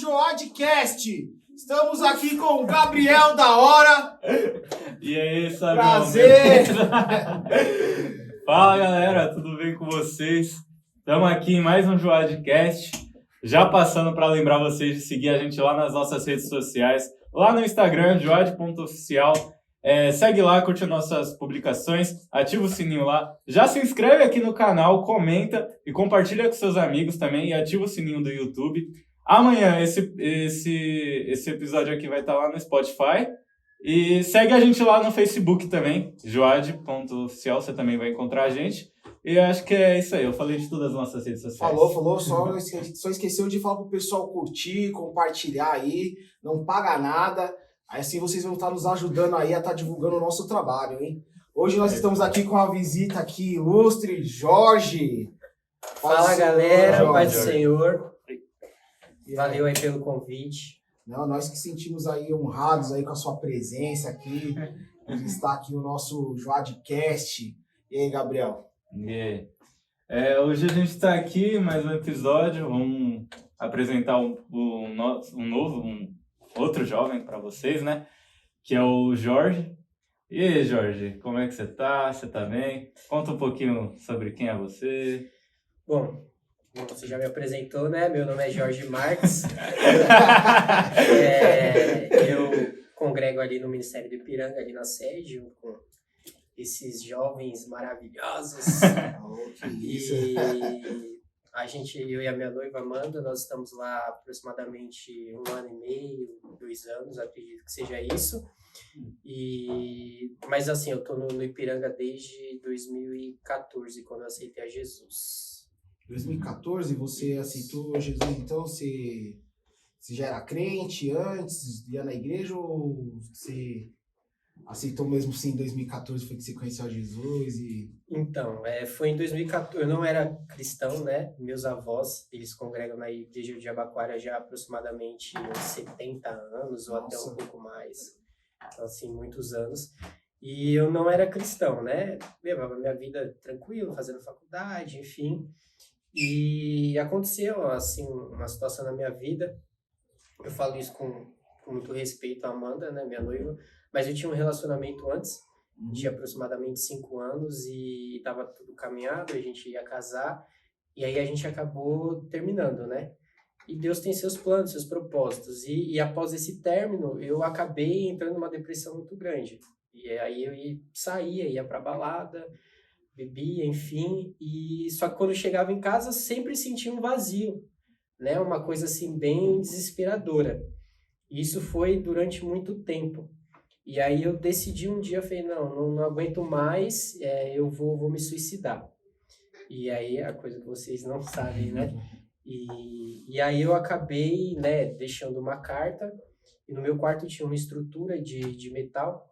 Joadcast. Estamos aqui com o Gabriel da Hora. E aí, Sabião? Prazer! Fala, galera, tudo bem com vocês? Estamos aqui em mais um Joadcast. Já passando para lembrar vocês de seguir a gente lá nas nossas redes sociais. Lá no Instagram, joad.oficial. Segue lá, curte nossas publicações, ativa o sininho lá. Já se inscreve aqui no canal, comenta e compartilha com seus amigos também. E ativa o sininho do YouTube. Amanhã esse episódio aqui vai estar lá no Spotify. E segue a gente lá no Facebook também, joad.oficial, você também vai encontrar a gente. E acho que é isso aí, eu falei de todas as nossas redes sociais. Falou, só esqueceu de falar pro pessoal curtir, compartilhar aí, não paga nada. Aí assim vocês vão estar nos ajudando aí a estar divulgando o nosso trabalho, hein? Hoje nós estamos aqui com a visita aqui ilustre, Jorge. Fala galera, Jorge. paz do Senhor. Valeu aí pelo convite. Não, nós que sentimos aí honrados aí com a sua presença aqui, de estar aqui no nosso Joadcast. E aí, Gabriel? Hoje a gente está aqui em mais um episódio, vamos apresentar um outro jovem para vocês, né? Que é o Jorge. E aí, Jorge, como é que você tá? Você tá bem? Conta um pouquinho sobre quem é você. Bom, você já me apresentou, né? Meu nome é Jorge Marques. Eu congrego ali no Ministério do Ipiranga, ali na sede, junto com esses jovens maravilhosos. E eu e a minha noiva Amanda, nós estamos lá há aproximadamente 1 ano e meio, 2 anos, acredito que seja isso. Mas assim, eu tô no Ipiranga desde 2014, quando eu aceitei a Jesus. 2014, você aceitou Jesus, então você já era crente antes, ia na igreja, ou você aceitou mesmo sim em 2014, foi que você conheceu a Jesus? Então, foi em 2014, eu não era cristão, né? Meus avós, eles congregam na igreja de Jabaquara já há aproximadamente uns 70 anos, ou até um pouco mais. Então, assim, muitos anos. E eu não era cristão, né? Levava minha vida tranquilo, fazendo faculdade, enfim. E aconteceu, assim, uma situação na minha vida. Eu falo isso com muito respeito à Amanda, né, minha noiva, mas eu tinha um relacionamento antes, de aproximadamente 5 anos, e estava tudo caminhado, a gente ia casar, e aí a gente acabou terminando, né? E Deus tem seus planos, seus propósitos, e após esse término, eu acabei entrando numa depressão muito grande. E aí eu ia pra balada, bebia, enfim, e só que quando eu chegava em casa, sempre sentia um vazio, né? Uma coisa assim bem desesperadora. E isso foi durante muito tempo. E aí eu decidi um dia, falei, não aguento mais, eu vou me suicidar. E aí a coisa que vocês não sabem, né? E aí eu acabei, né, deixando uma carta, e no meu quarto tinha uma estrutura de metal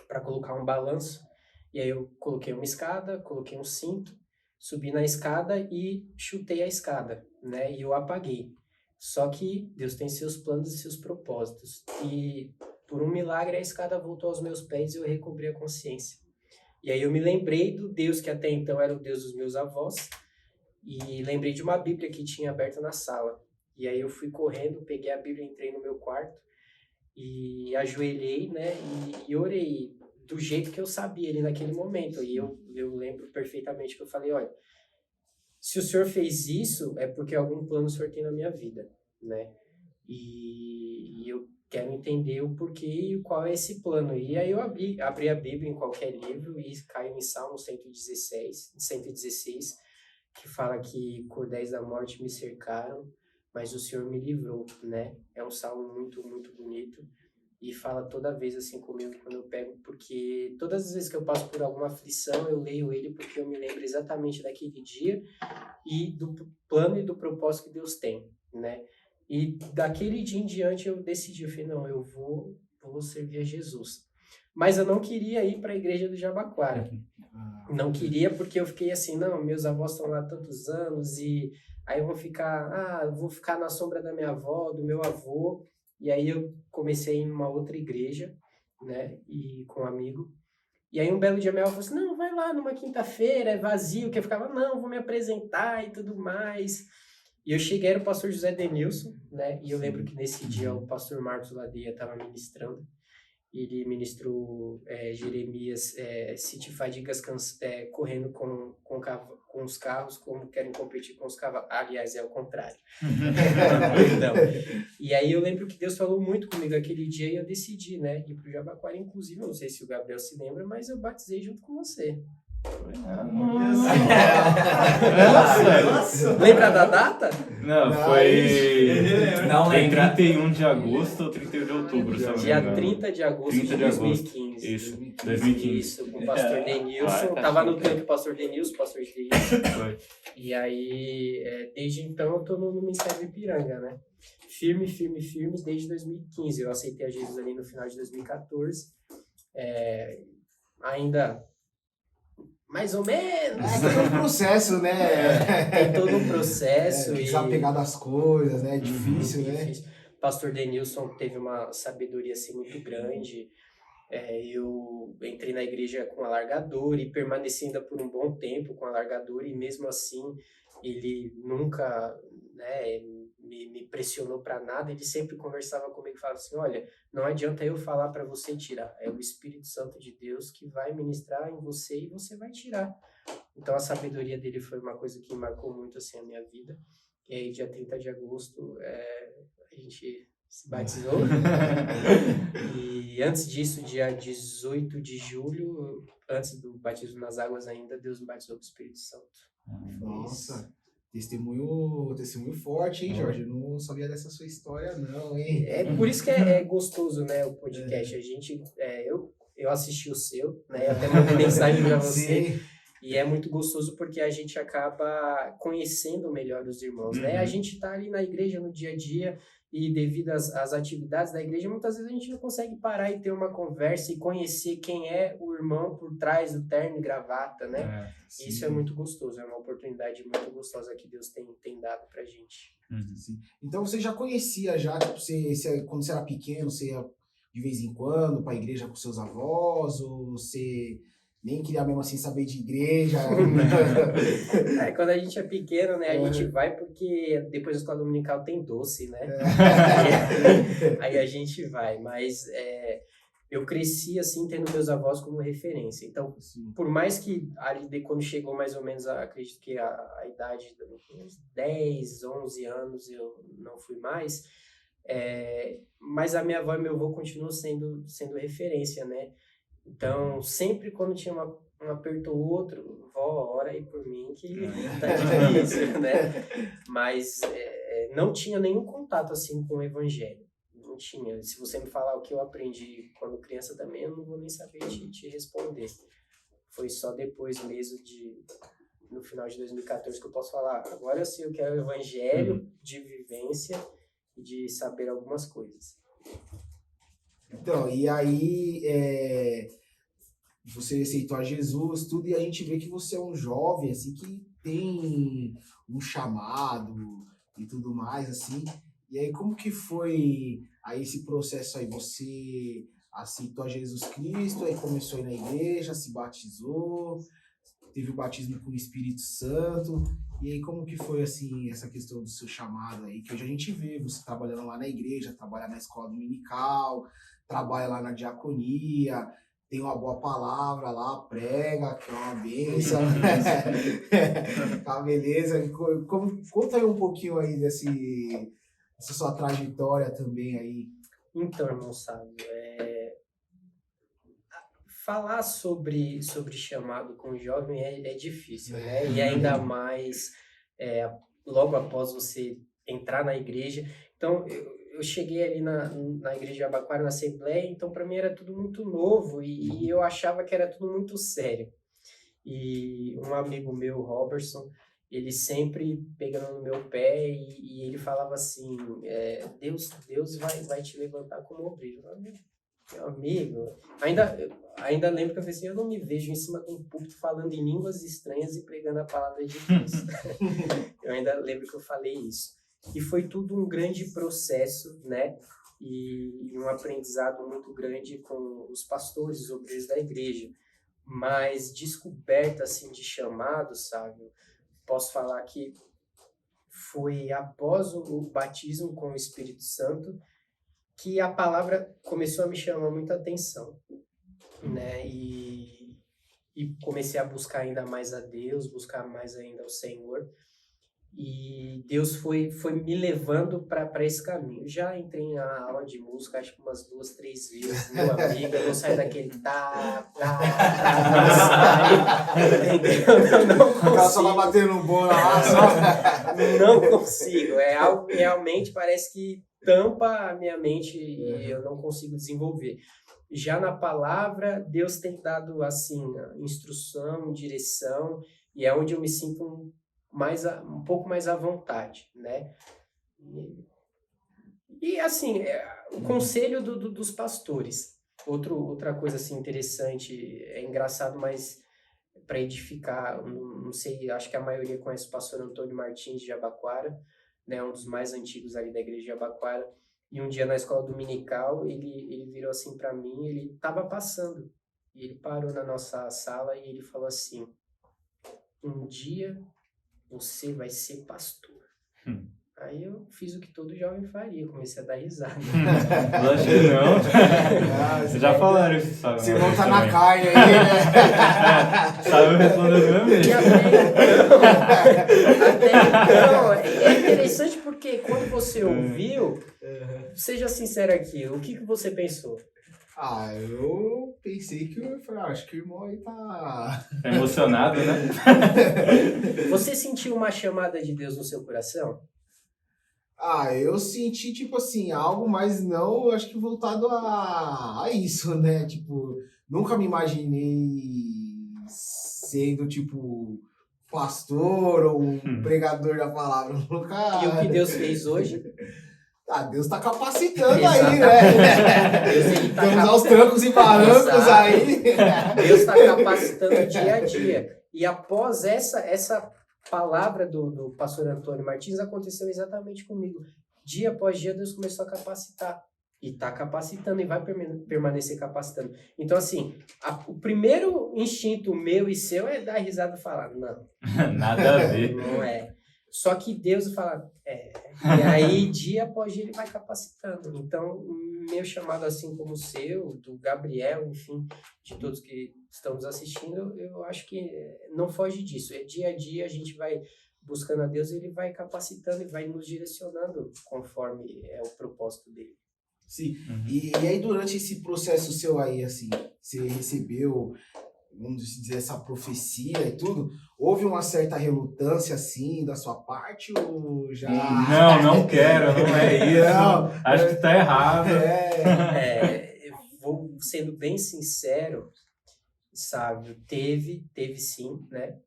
para colocar um balanço. E aí eu coloquei uma escada, coloquei um cinto, subi na escada e chutei a escada, né? E eu apaguei. Só que Deus tem seus planos e seus propósitos. E por um milagre a escada voltou aos meus pés e eu recobrei a consciência. E aí eu me lembrei do Deus que até então era o Deus dos meus avós. E lembrei de uma Bíblia que tinha aberta na sala. E aí eu fui correndo, peguei a Bíblia, entrei no meu quarto e ajoelhei, né? E orei do jeito que eu sabia ali naquele momento. E eu lembro perfeitamente que eu falei, olha, se o Senhor fez isso, é porque algum plano o Senhor tem na minha vida, né? E eu quero entender o porquê e qual é esse plano. E aí eu abri a Bíblia em qualquer livro e caí em Salmo 116, que fala que cordéis da morte me cercaram, mas o Senhor me livrou, né? É um salmo muito, muito bonito. E fala toda vez assim comigo quando eu pego, porque todas as vezes que eu passo por alguma aflição, eu leio ele porque eu me lembro exatamente daquele dia e do plano e do propósito que Deus tem, né? E daquele dia em diante eu decidi, eu falei, não, eu vou servir a Jesus. Mas eu não queria ir para a igreja do Jabaquara. Não queria porque eu fiquei assim, não, meus avós estão lá há tantos anos e aí eu vou ficar na sombra da minha avó, do meu avô. E aí eu comecei a ir numa outra igreja, né, e com um amigo. E aí um belo dia minha avó falou assim, não, vai lá numa quinta-feira, é vazio, que eu ficava, não, vou me apresentar e tudo mais. E eu cheguei, era o pastor José Denilson, né? E eu lembro que nesse dia o pastor Marcos Ladeia estava ministrando. Ele ministrou Jeremias, se te fadigas correndo com os carros, como querem competir com os cavalos. Aliás, é o contrário. Perdão. E aí eu lembro que Deus falou muito comigo aquele dia e eu decidi, né, ir pro Jabaquara. Inclusive, eu não sei se o Gabriel se lembra, mas eu batizei junto com você. Nossa! Lembra da data? Não, foi Não foi lembra. 31 de agosto ou 31 de outubro, se eu não me Dia engano. 30 de agosto 30 de de agosto. 2015. Isso, 2015. Isso, com o pastor Denilson. tá Tava no chique. tempo o pastor Denilson, o pastor Denilson. Foi. E aí, desde então, eu tô no Ministério do Ipiranga, né? Firme, desde 2015. Eu aceitei a Jesus ali no final de 2014. Ainda, mais ou menos. É todo um processo, né? Tem todo um processo. Desapegar das coisas, né? É difícil, né? Difícil. Pastor Denilson teve uma sabedoria assim muito grande. Eu entrei na igreja com alargador e permaneci ainda por um bom tempo com alargador, e mesmo assim ele nunca, né, me pressionou para nada. Ele sempre conversava comigo e falava assim: olha, não adianta eu falar para você tirar, é o Espírito Santo de Deus que vai ministrar em você e você vai tirar. Então a sabedoria dele foi uma coisa que marcou muito assim a minha vida. E aí dia 30 de agosto a gente se batizou. E antes disso, dia 18 de julho, antes do batismo nas águas ainda, Deus me batizou com o Espírito Santo. Nossa, testemunho forte, hein, Jorge? Eu não sabia dessa sua história, não, hein? Por isso que é gostoso, né, o podcast. A gente, eu assisti o seu, né, eu até mandei mensagem para você. Sim. E é muito gostoso porque a gente acaba conhecendo melhor os irmãos, né? A gente tá ali na igreja no dia a dia e devido às atividades da igreja, muitas vezes a gente não consegue parar e ter uma conversa e conhecer quem é o irmão por trás do terno e gravata, né? Isso é muito gostoso, é uma oportunidade muito gostosa que Deus tem dado pra gente. Sim. Então você já conhecia, tipo, quando você era pequeno, você ia de vez em quando para a igreja com seus avós, ou você nem queria mesmo assim saber de igreja? Quando a gente é pequeno, né, a gente vai porque depois da escola dominical tem doce, né? Aí a gente vai, mas eu cresci assim tendo meus avós como referência. Então, por mais que ali quando chegou mais ou menos, acredito que a idade uns 10, 11 anos eu não fui mais, mas a minha avó e meu avô continuam sendo referência, né? Então, sempre quando tinha um aperto ou outro, vó, ora aí por mim que tá difícil, né? Mas não tinha nenhum contato assim com o evangelho. Não tinha. Se você me falar o que eu aprendi quando criança também, eu não vou nem saber te responder. Foi só depois mesmo no final de 2014 que eu posso falar. Agora eu sei o que é o evangelho de vivência e de saber algumas coisas. Então, e aí você aceitou a Jesus, tudo, e a gente vê que você é um jovem, assim, que tem um chamado e tudo mais, assim. E aí, como que foi aí esse processo aí? Você aceitou a Jesus Cristo, aí começou a ir na igreja, se batizou, teve o batismo com o Espírito Santo. E aí, como que foi, assim, essa questão do seu chamado aí? Que hoje a gente vê você trabalhando lá na igreja, trabalha na escola dominical, trabalha lá na diaconia, tem uma boa palavra lá, prega, que é uma bênção. Tá, beleza? Conta aí um pouquinho aí dessa sua trajetória também aí. Então, irmão Sábio, falar sobre chamado com o jovem é difícil, né? E ainda mais logo após você entrar na igreja. Então, eu cheguei ali na igreja de Jabaquara, na Assembleia, então para mim era tudo muito novo e eu achava que era tudo muito sério. E um amigo meu, Robertson, ele sempre pegando no meu pé e ele falava assim, Deus vai te levantar como obreiro. Meu amigo, ainda lembro que eu falei assim, eu não me vejo em cima de um púlpito falando em línguas estranhas e pregando a palavra de Deus. Eu ainda lembro que eu falei isso. E foi tudo um grande processo, né? E um aprendizado muito grande com os pastores, os obreiros da igreja. Mas descoberta, assim, de chamado, sabe? Posso falar que foi após o batismo com o Espírito Santo que a palavra começou a me chamar muita atenção, né? E comecei a buscar ainda mais a Deus, buscar mais ainda o Senhor. E Deus foi me levando para esse caminho. Já entrei na aula de música, acho que umas 2, 3 vezes. Meu amigo, eu não saio daquele entendeu? Eu não consigo. O cara só vai batendo no bolo lá, só. Não consigo. É algo que realmente parece que tampa a minha mente e eu não consigo desenvolver. Já na palavra, Deus tem dado, assim, instrução, direção, e é onde eu me sinto um pouco mais à vontade, né? E assim, o conselho dos pastores. Outra coisa assim interessante, é engraçado, mas para edificar, não sei, acho que a maioria conhece o pastor Antônio Martins de Jabaquara, né? Um dos mais antigos ali da igreja de Jabaquara. E um dia na escola dominical, ele virou assim para mim, ele estava passando, e ele parou na nossa sala e ele falou assim: um dia você vai ser pastor. Aí eu fiz o que todo jovem faria, comecei a dar risada. Lógico que não. Vocês já falaram isso, sabe? Você volta na carne aí, né? Sabe responder do mesmo jeito. E até então, é interessante porque quando você ouviu, seja sincero aqui, o que você pensou? Ah, eu pensei que eu falei, acho que o irmão aí tá emocionado, né? Você sentiu uma chamada de Deus no seu coração? Ah, eu senti, tipo assim, algo, mas não, acho que voltado a isso, né? Tipo, nunca me imaginei sendo, tipo, pastor ou um pregador da palavra. Nunca... E o que Deus fez hoje? Ah, Deus tá capacitando aí, né? Deus, ele tá Vamos aos trancos e barrancos. Exato. Aí. Deus está capacitando dia a dia. E após essa palavra do pastor Antônio Martins, aconteceu exatamente comigo. Dia após dia, Deus começou a capacitar. E está capacitando e vai permanecer capacitando. Então, assim, o primeiro instinto meu e seu é dar risada e falar, não. Nada a ver. Não é. Só que Deus fala, E aí, dia após dia, ele vai capacitando. Então, meu chamado, assim como o seu, do Gabriel, enfim, de todos que estamos assistindo, eu acho que não foge disso. É dia a dia, a gente vai buscando a Deus, ele vai capacitando e vai nos direcionando conforme é o propósito dele. Sim. E aí, durante esse processo seu aí, assim, você recebeu, vamos dizer, essa profecia e tudo, houve uma certa relutância, assim, da sua parte, ou já... Não quero, não é isso. Não. Acho que tá errado. Eu vou sendo bem sincero, sabe, teve sim, né?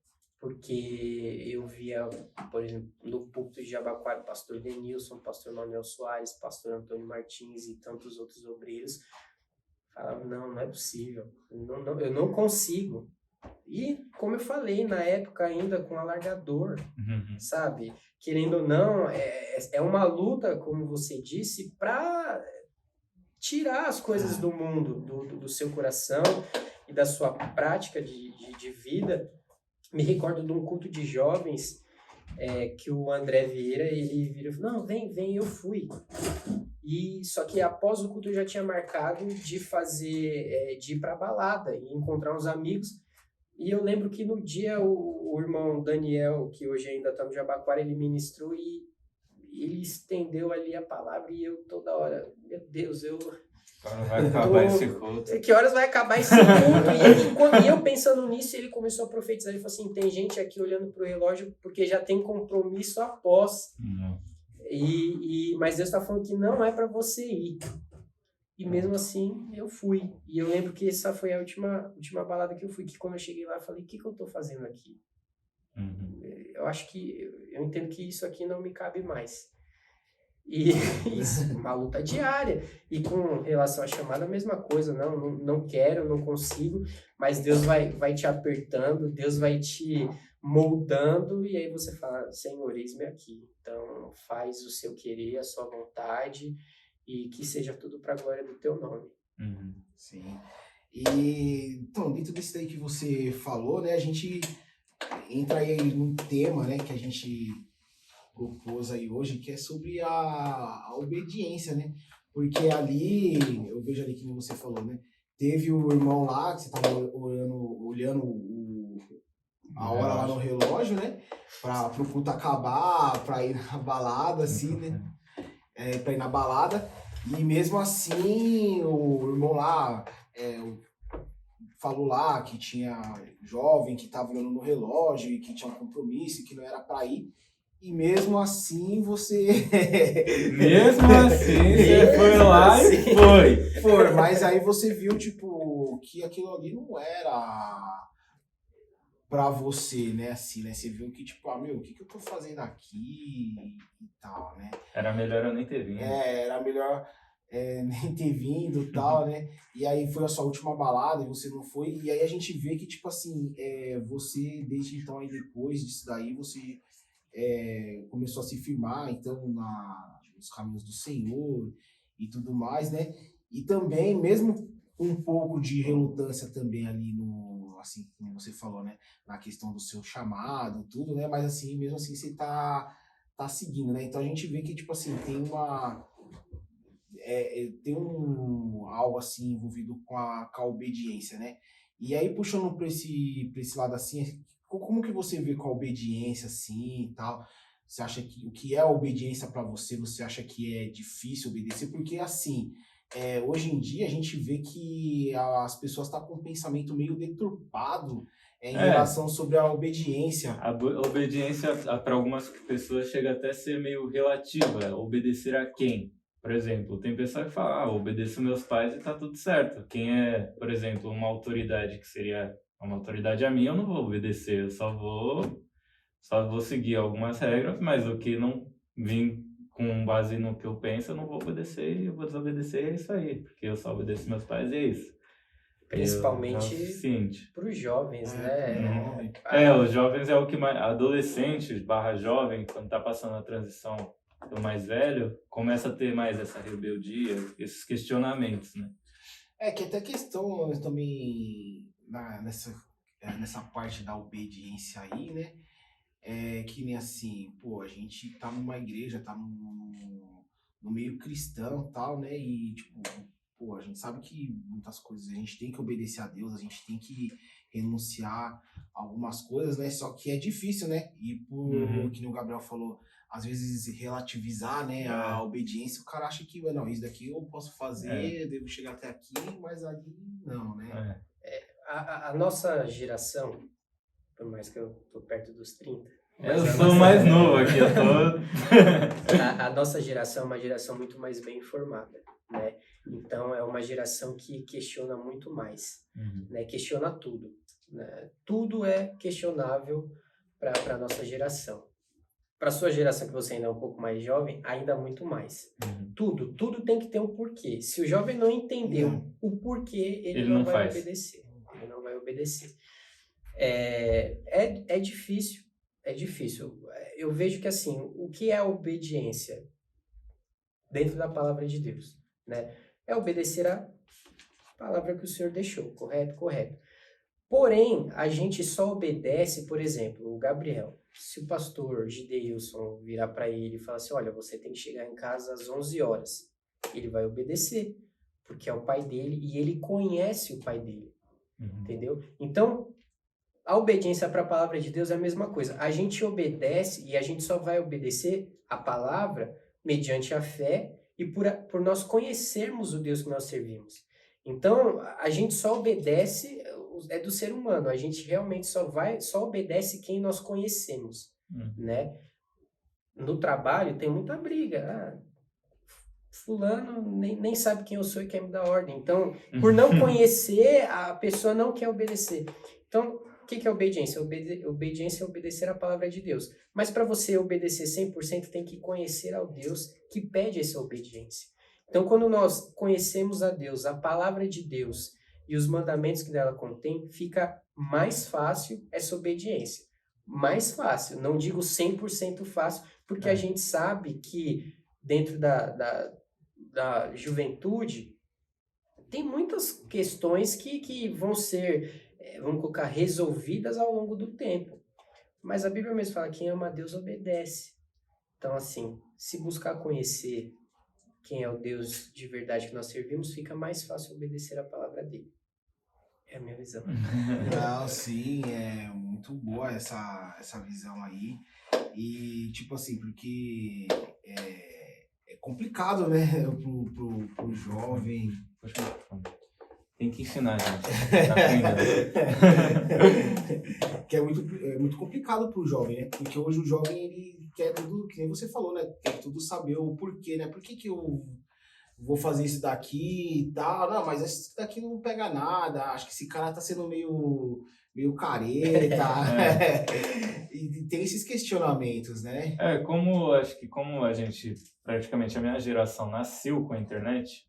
Porque eu via, por exemplo, no púlpito de Jabaquara, o pastor Denilson, o pastor Manuel Soares, o pastor Antônio Martins e tantos outros obreiros, falavam, não é possível, eu não consigo. E, como eu falei, na época ainda com alargador, sabe? Querendo ou não, é uma luta, como você disse, para tirar as coisas do mundo, do seu coração e da sua prática de vida. Me recordo de um culto de jovens que o André Vieira, ele virou e falou, não, vem, eu fui. E só que após o culto eu já tinha marcado de ir pra balada e encontrar uns amigos. E eu lembro que no dia o irmão Daniel, que hoje ainda está no Jabaquara, ele ministrou e ele estendeu ali a palavra e eu toda hora, meu Deus, Quando vai acabar esse culto? Que horas vai acabar esse culto? E eu pensando nisso, ele começou a profetizar. Ele falou assim, tem gente aqui olhando pro relógio porque já tem compromisso após. Mas Deus está falando que não é para você ir. E mesmo assim, eu fui. E eu lembro que essa foi a última balada que eu fui. Que quando eu cheguei lá, eu falei, o que eu tô fazendo aqui? Eu acho que... Eu entendo que isso aqui não me cabe mais. E isso, uma luta diária. E com relação à chamada, a mesma coisa. Não quero, não consigo. Mas Deus vai te apertando, Deus vai te moldando. E aí você fala, Senhor, eis-me aqui. Então, faz o seu querer, a sua vontade. E que seja tudo para a glória do teu nome. Sim. E, então, dentro disso daí que você falou, né? A gente entra aí num tema, né? Que a gente propôs aí hoje, que é sobre a obediência, né? Porque ali, eu vejo ali que nem você falou, né? Teve o irmão lá, que você estava olhando a hora lá no relógio, né? Pro culto acabar, pra ir na balada, assim, né? Pra ir na balada. E mesmo assim, o irmão lá falou lá que tinha jovem que estava olhando no relógio e que tinha um compromisso e que não era para ir. E mesmo assim você. Mesmo assim, você foi lá e foi. Foi, mas aí você viu, tipo, que aquilo ali não era pra você, né? Assim, né? Você viu que, tipo, o que eu tô fazendo aqui e tal, né? Era melhor eu nem ter vindo. Era melhor nem ter vindo e tal, né? E aí foi a sua última balada e você não foi. E aí a gente vê que, tipo assim, você, desde então, aí depois disso daí, você começou a se firmar, então, nos caminhos do Senhor e tudo mais, né? E também, mesmo um pouco de relutância também ali assim, como você falou, né? Na questão do seu chamado, tudo, né? Mas assim, mesmo assim, você tá seguindo, né? Então a gente vê que, tipo assim, tem algo assim envolvido com a obediência, né? E aí, puxando para esse lado assim, como que você vê com a obediência assim e tal? Você acha que o que é a obediência para você? Você acha que é difícil obedecer? Porque assim, hoje em dia a gente vê que as pessoas estão com um pensamento meio deturpado em relação sobre a obediência. A obediência para algumas pessoas chega até a ser meio relativa. Obedecer a quem? Por exemplo, tem pessoa que fala, obedeço meus pais e tá tudo certo. Quem é, por exemplo, uma autoridade que seria uma autoridade a mim, eu não vou obedecer, eu só vou seguir algumas regras, mas o que não vim com base no que eu penso, eu não vou obedecer e eu vou desobedecer, é isso aí, porque eu só obedeço meus pais e é isso. Principalmente para os jovens, né? Os jovens é o que mais... Adolescente / jovem, quando tá passando a transição do mais velho, começa a ter mais essa rebeldia, esses questionamentos, né? Que até questão também nessa parte da obediência aí, né? Que nem assim, pô, a gente tá numa igreja, tá no meio cristão e tal, né? E, tipo, pô, a gente sabe que muitas coisas a gente tem que obedecer a Deus, a gente tem que renunciar a algumas coisas, né? Só que é difícil, né? E que nem o Gabriel falou, às vezes relativizar, né, a obediência, o cara acha que, não, isso daqui eu posso fazer, devo chegar até aqui, mas ali não, né? A nossa geração, por mais que eu tô perto dos 30. Eu sou mais novo aqui, eu tô... a nossa geração é uma geração muito mais bem informada, né? Então, é uma geração que questiona muito mais, né? Questiona tudo, né? Tudo é questionável para a nossa geração. Para a sua geração, que você ainda é um pouco mais jovem, ainda muito mais. Tudo tem que ter um porquê. Se o jovem não entendeu o porquê, ele não vai obedecer. Ele não vai obedecer. É difícil. É difícil. Eu vejo que, assim, o que é a obediência dentro da palavra de Deus, né? É obedecer a palavra que o Senhor deixou, correto? Correto. Porém, a gente só obedece, por exemplo, o Gabriel. Se o pastor Gideilson virar para ele e falar assim, olha, você tem que chegar em casa às 11 horas, ele vai obedecer, porque é o pai dele e ele conhece o pai dele, entendeu? Então, a obediência para a palavra de Deus é a mesma coisa. A gente obedece e a gente só vai obedecer a palavra mediante a fé e por nós conhecermos o Deus que nós servimos. Então, a gente só obedece, é do ser humano, a gente realmente só obedece quem nós conhecemos, né? No trabalho tem muita briga. Fulano nem sabe quem eu sou e quer me dar ordem. Então, por não conhecer, a pessoa não quer obedecer. Então, o que é obediência? Obediência é obedecer a palavra de Deus. Mas para você obedecer 100%, tem que conhecer ao Deus que pede essa obediência. Então, quando nós conhecemos a Deus, a palavra de Deus e os mandamentos que dela contém, fica mais fácil essa obediência. Mais fácil. Não digo 100% fácil, porque a gente sabe que dentro da juventude tem muitas questões que vão ser, vamos colocar, resolvidas ao longo do tempo. Mas a Bíblia mesmo fala, quem ama a Deus obedece. Então, assim, se buscar conhecer quem é o Deus de verdade que nós servimos, fica mais fácil obedecer a palavra dele. É a minha visão. Não, sim, é muito boa essa visão aí. E, tipo assim, porque é complicado, né, pro jovem. Tem que ensinar, gente. Tá aprendendo. Que é muito complicado pro jovem, né? Porque hoje o jovem, ele quer tudo, que nem você falou, né? Quer tudo saber o porquê, né? Por que eu vou fazer isso daqui e tal? Não, mas esse daqui não pega nada. Acho que esse cara tá sendo meio careta. E tem esses questionamentos, né? Acho que como a gente, praticamente a minha geração nasceu com a internet,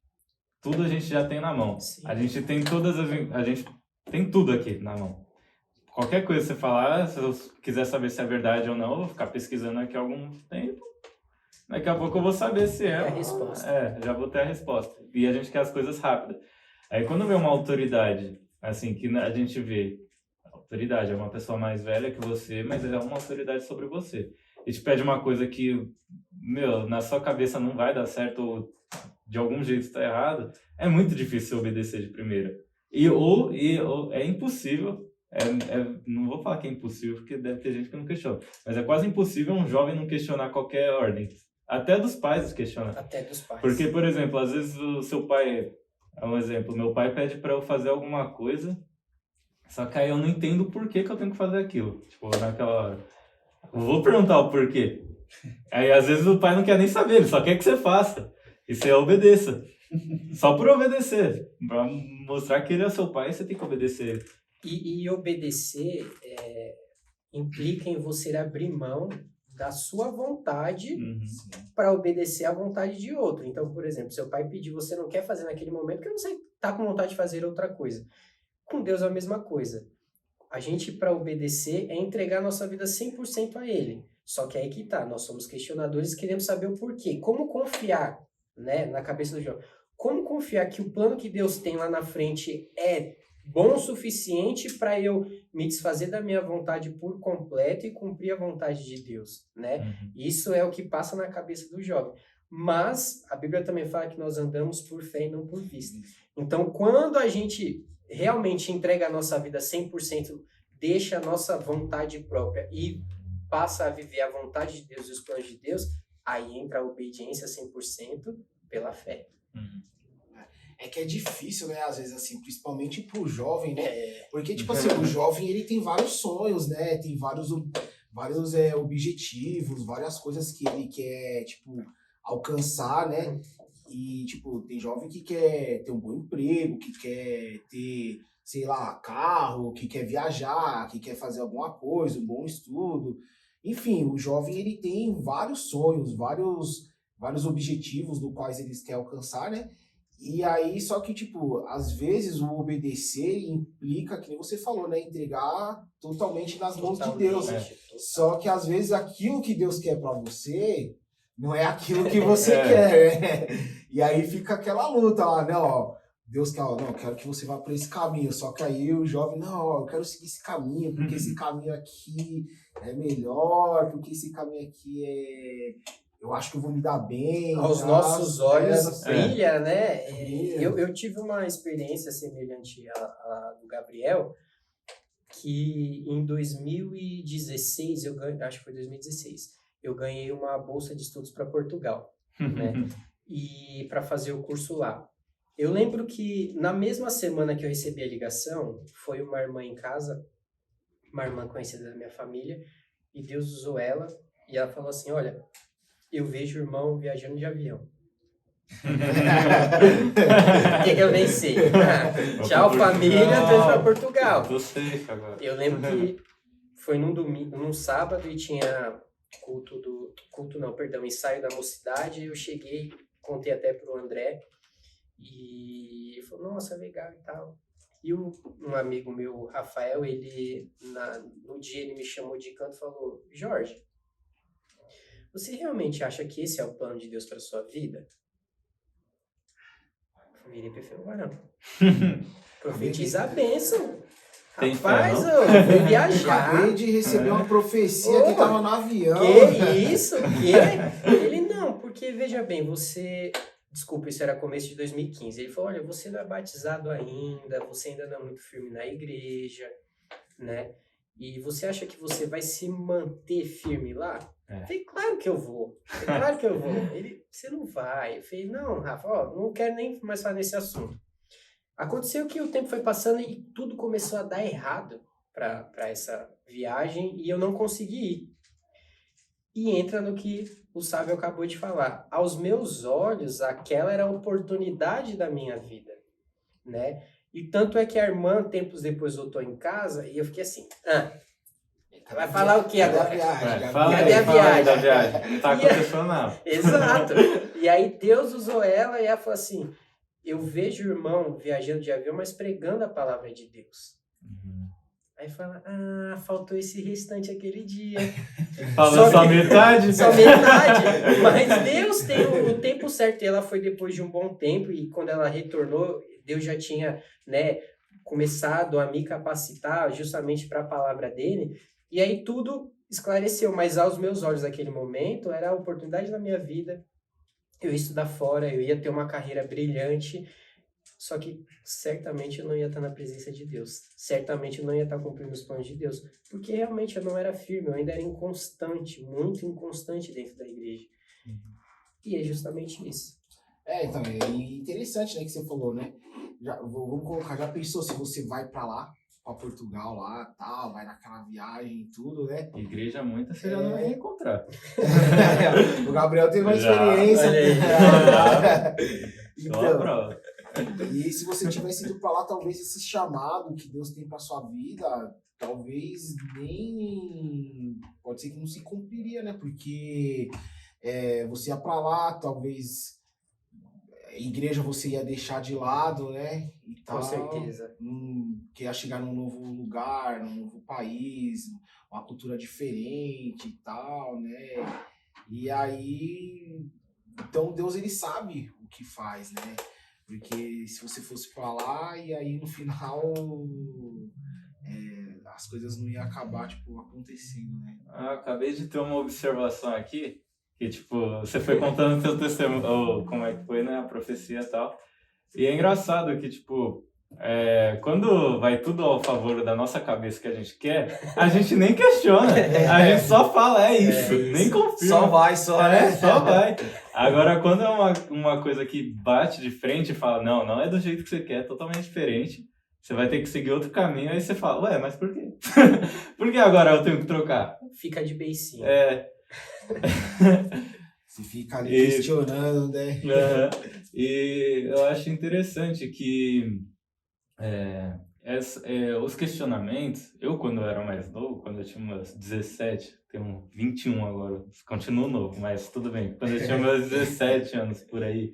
tudo a gente já tem na mão. Sim. A gente tem a gente tem tudo aqui na mão. Qualquer coisa que você falar, se eu quiser saber se é verdade ou não, eu vou ficar pesquisando aqui algum tempo. Daqui a pouco eu vou saber se é. A resposta. Já vou ter a resposta. E a gente quer as coisas rápidas. Aí quando vem uma autoridade, assim, que a gente vê, a autoridade é uma pessoa mais velha que você, mas é uma autoridade sobre você. E te pede uma coisa que, na sua cabeça não vai dar certo ou de algum jeito está errado, é muito difícil obedecer de primeira. Ou é impossível, não vou falar que é impossível, porque deve ter gente que não questiona, mas é quase impossível um jovem não questionar qualquer ordem. Até dos pais questiona. Até dos pais. Porque, por exemplo, às vezes o seu pai, é um exemplo, meu pai pede para eu fazer alguma coisa, só que aí eu não entendo por que eu tenho que fazer aquilo. Tipo, naquela hora. Eu vou perguntar o porquê. Aí às vezes o pai não quer nem saber, ele só quer que você faça. E você obedeça. Só por obedecer. Pra mostrar que ele é seu pai, você tem que obedecer. E obedecer implica em você abrir mão da sua vontade para obedecer à vontade de outro. Então, por exemplo, seu pai pedir, você não quer fazer naquele momento porque você está com vontade de fazer outra coisa. Com Deus é a mesma coisa. A gente, para obedecer, é entregar nossa vida 100% a Ele. Só que aí que tá, nós somos questionadores e queremos saber o porquê. Como confiar, né, na cabeça do jovem? Como confiar que o plano que Deus tem lá na frente é bom o suficiente para eu me desfazer da minha vontade por completo e cumprir a vontade de Deus, né? Isso é o que passa na cabeça do jovem. Mas a Bíblia também fala que nós andamos por fé e não por vista. Então, quando a gente realmente entrega a nossa vida 100%, deixa a nossa vontade própria e passa a viver a vontade de Deus e os planos de Deus, aí entra a obediência 100% pela fé. É que é difícil, né, às vezes, assim, principalmente pro jovem, né? Porque, tipo assim, o jovem, ele tem vários sonhos, né? Tem vários objetivos, várias coisas que ele quer, tipo, alcançar, né? E, tipo, tem jovem que quer ter um bom emprego, que quer ter, sei lá, carro, que quer viajar, que quer fazer alguma coisa, um bom estudo. Enfim, o jovem, ele tem vários sonhos, vários objetivos do quais eles querem alcançar, né? E aí, só que, tipo, às vezes o obedecer implica, que nem você falou, né? Entregar totalmente nas mãos de Deus. Só que, às vezes, aquilo que Deus quer pra você não é aquilo que você quer, né? E aí fica aquela luta lá, né? Ó, Deus quer, ó, não, eu quero que você vá por esse caminho. Só que aí o jovem, não, ó, eu quero seguir esse caminho, porque esse caminho aqui é melhor, porque esse caminho aqui eu acho que eu vou me dar bem. Aos nossos olhos brilha, né? Brilha. Eu tive uma experiência semelhante à do Gabriel, que em 2016, acho que foi 2016, eu ganhei uma bolsa de estudos para Portugal, né? E para fazer o curso lá. Eu lembro que na mesma semana que eu recebi a ligação, foi uma irmã em casa, uma irmã conhecida da minha família, e Deus usou ela, e ela falou assim, olha, eu vejo o irmão viajando de avião. O que eu pensei? Tchau, família, tô indo pra Portugal. Eu lembro que foi num sábado e tinha ensaio da mocidade. Eu cheguei, contei até pro André, e ele falou, nossa, legal e tal. E um amigo meu, Rafael, no dia ele me chamou de canto e falou, Jorge, você realmente acha que esse é o plano de Deus para sua vida? Eu virei para ele, não. Profetiza a bênção. Tem fé, Rapaz, não? eu fui viajar. Acabei de receber uma profecia que tava no avião. Que isso? Que? Ele não, porque veja bem, você. Desculpa, isso era começo de 2015. Ele falou: olha, você não é batizado ainda, você ainda não é muito firme na igreja, né? E você acha que você vai se manter firme lá? Eu falei, claro que eu vou. Claro que eu vou. Ele, você não vai. Eu falei, não, Rafa, ó, não quero nem mais falar nesse assunto. Aconteceu que o tempo foi passando e tudo começou a dar errado para essa viagem e eu não consegui ir. E entra no que o sábio acabou de falar. Aos meus olhos, aquela era a oportunidade da minha vida, né? E tanto é que a irmã, tempos depois, voltou em casa e eu fiquei assim, vai falar o que agora? Fala Cadê a aí, fala aí da viagem? viagem. Não tá acontecendo nada. Exato. E aí Deus usou ela e ela falou assim, eu vejo o irmão viajando de avião, mas pregando a palavra de Deus. Aí fala, faltou esse restante aquele dia. Falou só metade? Só metade. Mas Deus tem o tempo certo. E ela foi depois de um bom tempo. E quando ela retornou, Deus já tinha, né, começado a me capacitar justamente para a palavra dele. E aí tudo esclareceu. Mas aos meus olhos, naquele momento, era a oportunidade da minha vida. Eu ia estudar fora, eu ia ter uma carreira brilhante. Só que certamente eu não ia estar na presença de Deus. Certamente eu não ia estar cumprindo os planos de Deus. Porque realmente eu não era firme, eu ainda era inconstante, muito inconstante dentro da igreja. E é justamente isso. Então, é interessante, né, que você falou, né? Vamos colocar, já pensou se você vai pra lá, pra Portugal lá, tal, vai naquela viagem e tudo, né? Igreja muita você já não vai encontrar. O Gabriel teve uma Já, experiência. olha Só a Então, prova. e se você tivesse ido pra lá, talvez esse chamado que Deus tem pra sua vida, talvez nem... Pode ser que não se cumpriria, né? Porque você ia pra lá, talvez igreja você ia deixar de lado, né? E tal, Com certeza. Que ia chegar num novo lugar, num novo país, uma cultura diferente e tal, né? E aí, então Deus ele sabe o que faz, né? Porque se você fosse pra lá e aí no final as coisas não iam acabar, tipo, acontecendo, né? Acabei de ter uma observação aqui, que, tipo, você foi contando o seu testemunho, ou como é que foi, né, a profecia e tal. E é engraçado que, tipo, quando vai tudo ao favor da nossa cabeça que a gente quer, a gente nem questiona, a gente só fala, é isso, nem confirma. Só vai, né? Só vai. Agora, quando é uma coisa que bate de frente e fala, não, não é do jeito que você quer, é totalmente diferente, você vai ter que seguir outro caminho, aí você fala, ué, mas por quê? Por que agora eu tenho que trocar? Fica de beicinho. Você fica ali questionando, né? E eu acho interessante que os questionamentos, eu quando eu era mais novo, quando eu tinha meus 17, tenho 21 agora, continuo novo, mas tudo bem. Quando eu tinha meus 17 anos por aí,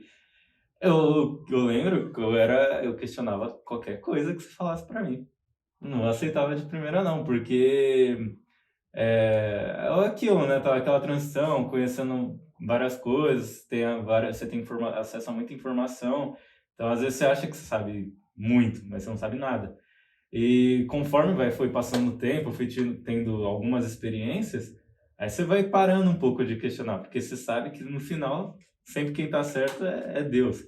eu lembro que eu questionava qualquer coisa que você falasse pra mim. Não aceitava de primeira não, porque é aquilo, né? Tava aquela transição, conhecendo várias coisas, você tem acesso a muita informação, então às vezes você acha que você sabe muito, mas você não sabe nada. E conforme foi passando o tempo, eu fui tendo algumas experiências, aí você vai parando um pouco de questionar, porque você sabe que no final, sempre quem tá certo é Deus.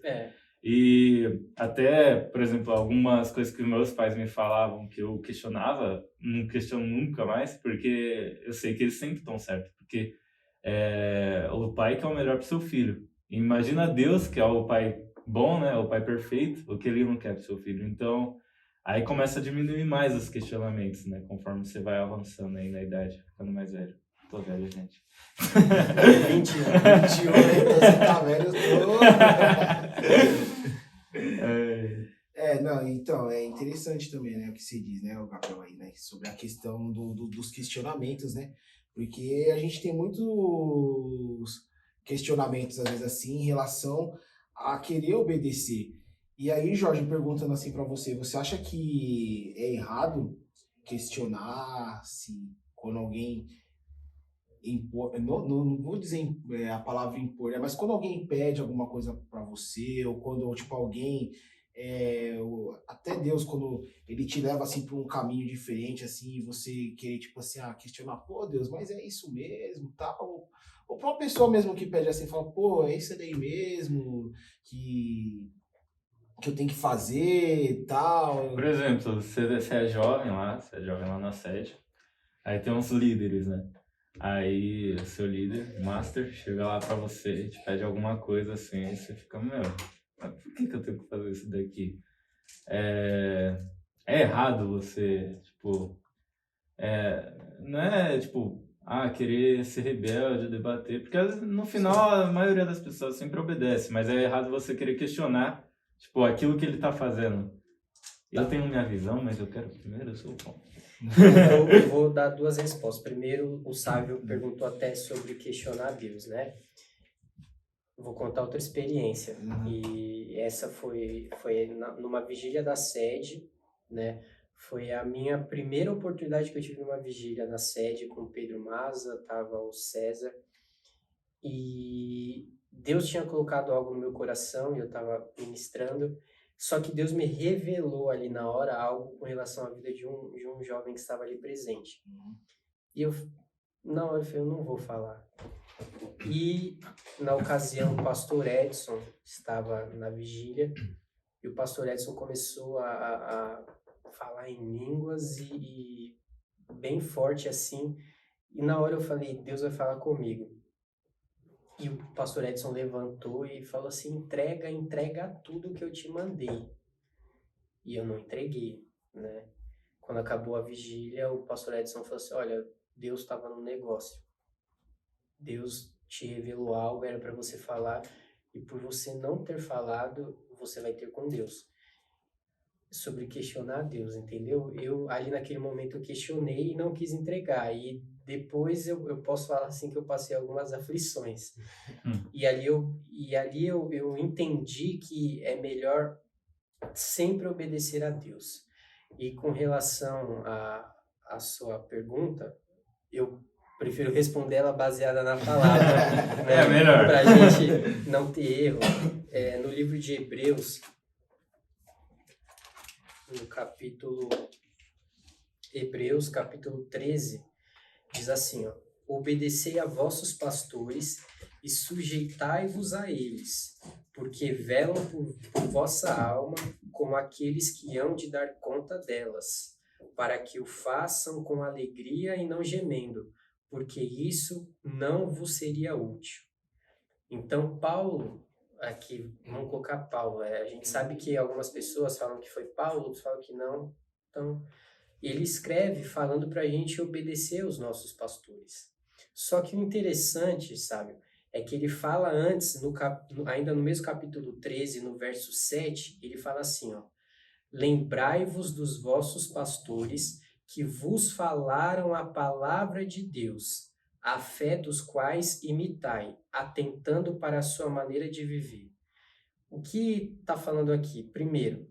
E até, por exemplo, algumas coisas que meus pais me falavam que eu questionava, não questiono nunca mais, porque eu sei que eles sempre estão certos, porque o pai que é o melhor para o seu filho. E imagina Deus, que é o pai bom, né, o pai perfeito, o que ele não quer para o seu filho. Então, aí começa a diminuir mais os questionamentos, né, conforme você vai avançando aí na idade, ficando mais velho. Tô velho, gente. 21, então você tá velho, eu tô... Não, então, é interessante também, né, o que se diz, né, o Gabriel aí, né, sobre a questão dos questionamentos, né, porque a gente tem muitos questionamentos, às vezes, assim, em relação a querer obedecer. E aí, Jorge, perguntando assim pra você acha que é errado questionar se quando alguém impor, não vou dizer a palavra impor, mas quando alguém pede alguma coisa para você, ou quando tipo, alguém até Deus, quando ele te leva assim para um caminho diferente, assim, e você querer, tipo assim, questionar, pô, Deus, mas é isso mesmo, tal. Ou pra uma pessoa mesmo que pede assim, fala, pô, é isso daí mesmo que eu tenho que fazer e tal. Por exemplo, você é jovem lá na sede, aí tem uns líderes, né? Aí o seu líder, master, chega lá pra você e te pede alguma coisa assim, aí você fica, meu, mas por que eu tenho que fazer isso daqui? É errado você, tipo, não é, tipo, querer ser rebelde, debater, porque no final a maioria das pessoas sempre obedece, mas é errado você querer questionar, tipo, aquilo que ele tá fazendo. Eu tenho minha visão, mas eu quero primeiro, eu sou o bom. Eu vou dar duas respostas. Primeiro, o Sávio perguntou até sobre questionar Deus, né? Vou contar outra experiência. E essa foi numa vigília da sede, né? Foi a minha primeira oportunidade que eu tive numa vigília na sede com o Pedro Maza, tava o César. E Deus tinha colocado algo no meu coração e eu estava ministrando. Só que Deus me revelou ali na hora algo com relação à vida de um jovem que estava ali presente. E eu, na hora, eu falei, eu não vou falar. E na ocasião, o pastor Edson estava na vigília e o pastor Edson começou a falar em línguas e bem forte assim. E na hora eu falei, Deus vai falar comigo. E o pastor Edson levantou e falou assim, entrega tudo que eu te mandei. E eu não entreguei, né? Quando acabou a vigília, o pastor Edson falou assim, olha, Deus estava no negócio. Deus te revelou algo, era para você falar, e por você não ter falado, você vai ter com Deus. Sobre questionar Deus, entendeu? Eu, ali naquele momento, eu questionei e não quis entregar. E depois eu posso falar assim que eu passei algumas aflições. E ali eu entendi que é melhor sempre obedecer a Deus. E com relação à sua pergunta, eu prefiro responder ela baseada na palavra, né? É melhor. Para a gente não ter erro. No livro de Hebreus, no Hebreus, capítulo 13, diz assim, ó, obedecei a vossos pastores e sujeitai-vos a eles, porque velam por vossa alma como aqueles que hão de dar conta delas, para que o façam com alegria e não gemendo, porque isso não vos seria útil. Então, Paulo, aqui, vamos colocar Paulo, a gente sabe que algumas pessoas falam que foi Paulo, outros falam que não, então ele escreve falando para a gente obedecer aos nossos pastores. Só que o interessante, sabe, é que ele fala antes, ainda no mesmo capítulo 13, no verso 7, ele fala assim, ó, lembrai-vos dos vossos pastores que vos falaram a palavra de Deus, a fé dos quais imitai, atentando para a sua maneira de viver. O que está falando aqui? Primeiro,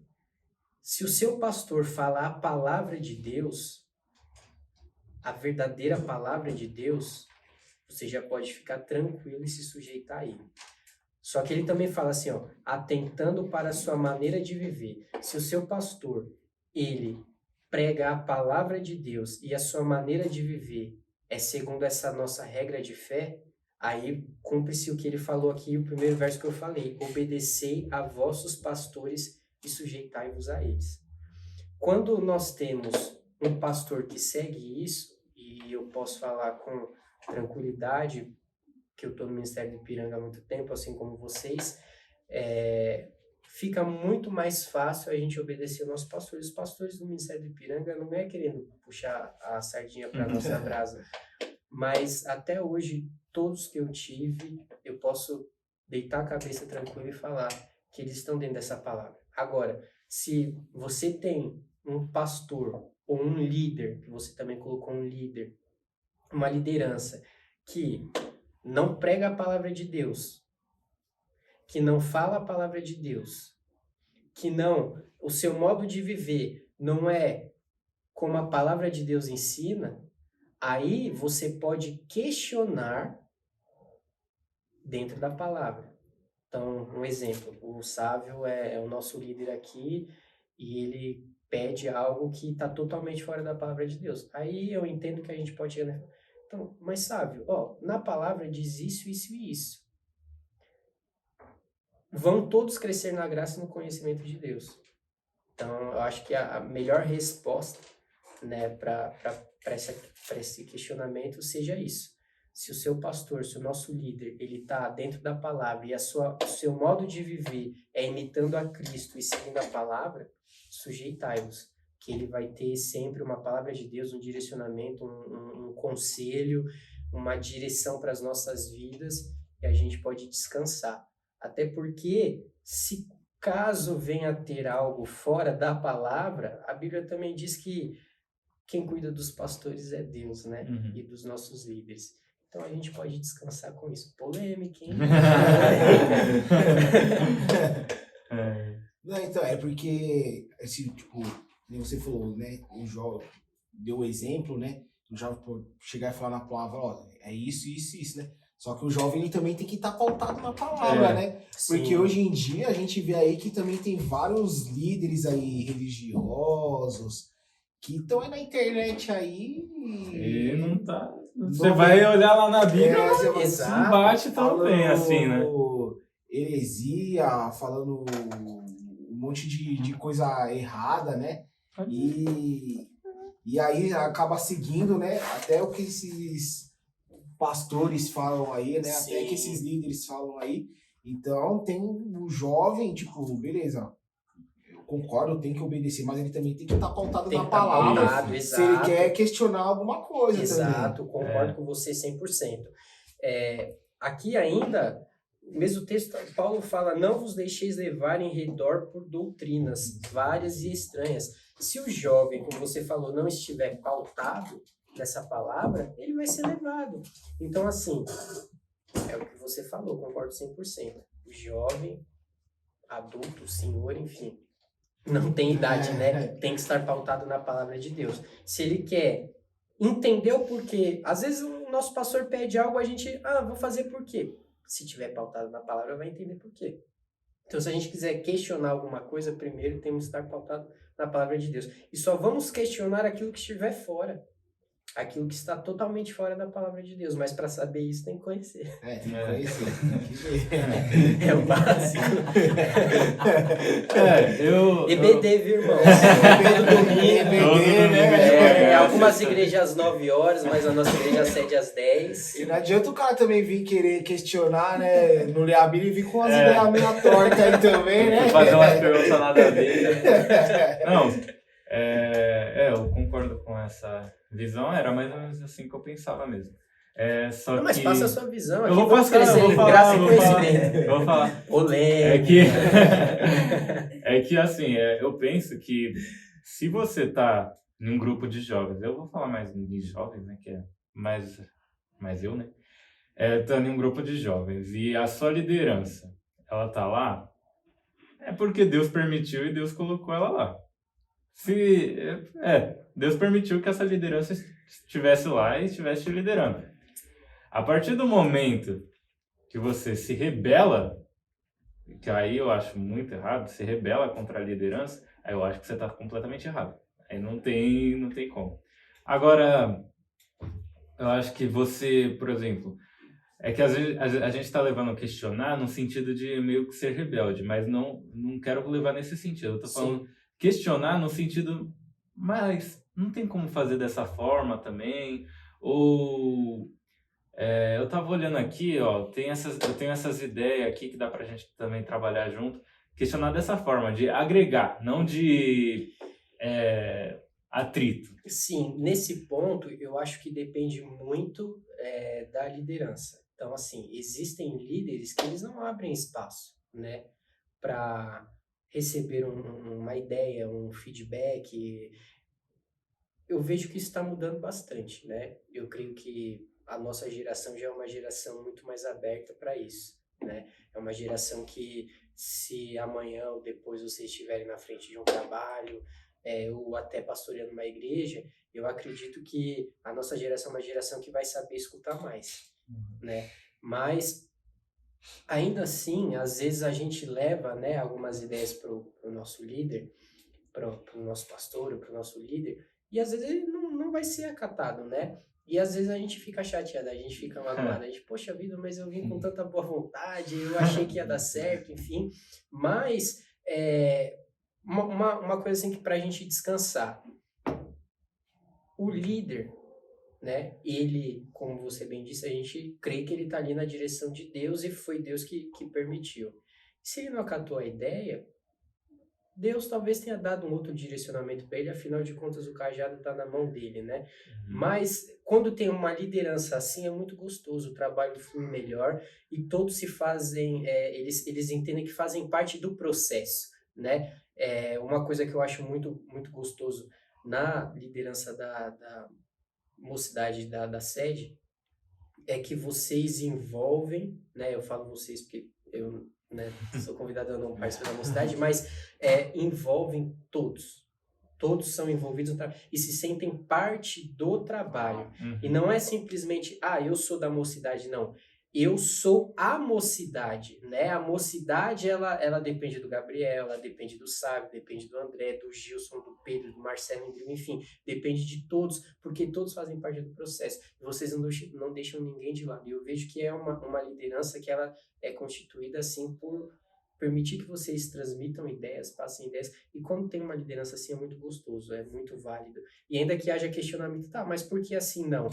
se o seu pastor falar a palavra de Deus, a verdadeira palavra de Deus, você já pode ficar tranquilo e se sujeitar a ele. Só que ele também fala assim, ó, atentando para a sua maneira de viver. Se o seu pastor, ele prega a palavra de Deus e a sua maneira de viver é segundo essa nossa regra de fé, aí cumpre-se o que ele falou aqui, o primeiro verso que eu falei, obedecei a vossos pastores e sujeitai-vos a eles. Quando nós temos um pastor que segue isso, e eu posso falar com tranquilidade, que eu estou no Ministério de Ipiranga há muito tempo, assim como vocês, fica muito mais fácil a gente obedecer aos nossos pastores. Os pastores do Ministério de Ipiranga não é querendo puxar a sardinha para a nossa brasa, mas até hoje, todos que eu tive, eu posso deitar a cabeça tranquilo e falar que eles estão dentro dessa palavra. Agora, se você tem um pastor ou um líder, que você também colocou um líder, uma liderança que não prega a palavra de Deus, que não fala a palavra de Deus, que não, o seu modo de viver não é como a palavra de Deus ensina, aí você pode questionar dentro da palavra. Então, um exemplo, o Sávio é o nosso líder aqui e ele pede algo que está totalmente fora da palavra de Deus. Aí eu entendo que a gente pode chegar, então, mas Sávio, ó, na palavra diz isso, isso e isso. Vão todos crescer na graça e no conhecimento de Deus. Então, eu acho que a melhor resposta, né, para esse questionamento seja isso. Se o seu pastor, se o nosso líder, ele está dentro da palavra e o seu modo de viver é imitando a Cristo e seguindo a palavra, sujeitai-vos, que ele vai ter sempre uma palavra de Deus, um direcionamento, um conselho, uma direção para as nossas vidas e a gente pode descansar. Até porque, se caso venha a ter algo fora da palavra, a Bíblia também diz que quem cuida dos pastores é Deus, né? E dos nossos líderes. Então a gente pode descansar com isso. Polêmica, hein? Não, então, é porque, assim, tipo, como você falou, né? O Jó deu o exemplo, né? O jovem chegar e falar na palavra, ó, é isso, isso, isso, né? Só que o jovem ele também tem que estar pautado na palavra, né? Porque Sim. hoje em dia a gente vê aí que também tem vários líderes aí religiosos que estão aí na internet aí E não tá. Você vai olhar lá na Bíblia, não bate tão bem assim, né? Heresia, falando um monte de coisa errada, né? E aí acaba seguindo, né? Até o que esses pastores falam aí, né? Sim. Até que esses líderes falam aí. Então tem o jovem, tipo, beleza, eu concordo, tem que obedecer, mas ele também tem que estar pautado na palavra. Se ele quer questionar alguma coisa também. Exato, concordo com você 100%. Aqui ainda, o mesmo texto, Paulo fala, não vos deixeis levar em redor por doutrinas várias e estranhas. Se o jovem, como você falou, não estiver pautado nessa palavra, ele vai ser levado. Então, assim, é o que você falou, concordo 100%. O jovem, adulto, senhor, enfim, não tem idade, né? Tem que estar pautado na palavra de Deus. Se ele quer entender o porquê, às vezes o nosso pastor pede algo, a gente, vou fazer por quê? Se tiver pautado na palavra, vai entender por quê. Então, se a gente quiser questionar alguma coisa, primeiro temos que estar pautado na palavra de Deus. E só vamos questionar aquilo que estiver fora. Aquilo que está totalmente fora da palavra de Deus. Mas para saber isso, tem que conhecer. Tem que conhecer. É o básico. EBD, viu, irmão? EBD, né? Algumas igrejas às 9 horas, mas a nossa igreja cede às 10. E não adianta o cara também vir querer questionar, né? No ler a Bíblia e vir com umas ideias meio tortas aí também, né? Fazer umas perguntas nada a ver. Não. Eu concordo com essa visão, era mais ou menos assim que eu pensava mesmo. Mas passa a sua visão aqui, eu vou passar, crescer em graça e conhecimento. Eu vou falar. Olé! É que assim, eu penso que se você tá num grupo de jovens, eu vou falar mais de jovens, né, que é mais eu, né? Tá em um grupo de jovens e a sua liderança, ela tá lá, é porque Deus permitiu e Deus colocou ela lá. Deus permitiu que essa liderança estivesse lá e estivesse te liderando. A partir do momento que você se rebela, que aí eu acho muito errado, se rebela contra a liderança, aí eu acho que você está completamente errado. Aí não tem como. Agora, eu acho que você, por exemplo, é que às vezes a gente está levando a questionar no sentido de meio que ser rebelde, mas não quero levar nesse sentido. Eu estou falando questionar no sentido, mas não tem como fazer dessa forma também, ou eu estava olhando aqui, ó, eu tenho essas ideias aqui que dá pra gente também trabalhar junto, questionar dessa forma, de agregar, não de atrito. Sim, nesse ponto eu acho que depende muito da liderança. Então, assim, existem líderes que eles não abrem espaço, né, para receber uma ideia, um feedback. Eu vejo que isso está mudando bastante, né? Eu creio que a nossa geração já é uma geração muito mais aberta para isso, né? É uma geração que, se amanhã ou depois vocês estiverem na frente de um trabalho, ou até pastoreando uma igreja, eu acredito que a nossa geração é uma geração que vai saber escutar mais, né? Mas Ainda assim, às vezes a gente leva, né, algumas ideias para o nosso líder, para o nosso pastor, para o nosso líder, e às vezes ele não vai ser acatado, né? E às vezes a gente fica chateado, a gente fica magoado, a gente, poxa vida, mas eu vim com tanta boa vontade, eu achei que ia dar certo, enfim. Mas uma coisa assim que para a gente descansar, o líder, né? Ele, como você bem disse, a gente crê que ele está ali na direção de Deus e foi Deus que permitiu. Se ele não acatou a ideia, Deus talvez tenha dado um outro direcionamento para ele, afinal de contas o cajado está na mão dele, né? Mas quando tem uma liderança assim é muito gostoso, o trabalho flui melhor e todos se fazem, eles entendem que fazem parte do processo, né? Uma coisa que eu acho muito gostoso na liderança da mocidade da sede é que vocês envolvem, né? Eu falo vocês porque eu, né, sou convidado a não participar da mocidade, mas envolvem todos. Todos são envolvidos no trabalho e se sentem parte do trabalho. E não é simplesmente, eu sou da mocidade, não. Eu sou a mocidade, né? A mocidade, ela depende do Gabriel, ela depende do Sábio, depende do André, do Gilson, do Pedro, do Marcelo, enfim, depende de todos, porque todos fazem parte do processo. E vocês não deixam ninguém de lado. E eu vejo que é uma liderança que ela é constituída, assim, por permitir que vocês transmitam ideias, passem ideias. E quando tem uma liderança assim, é muito gostoso, é muito válido. E ainda que haja questionamento, mas por que assim não?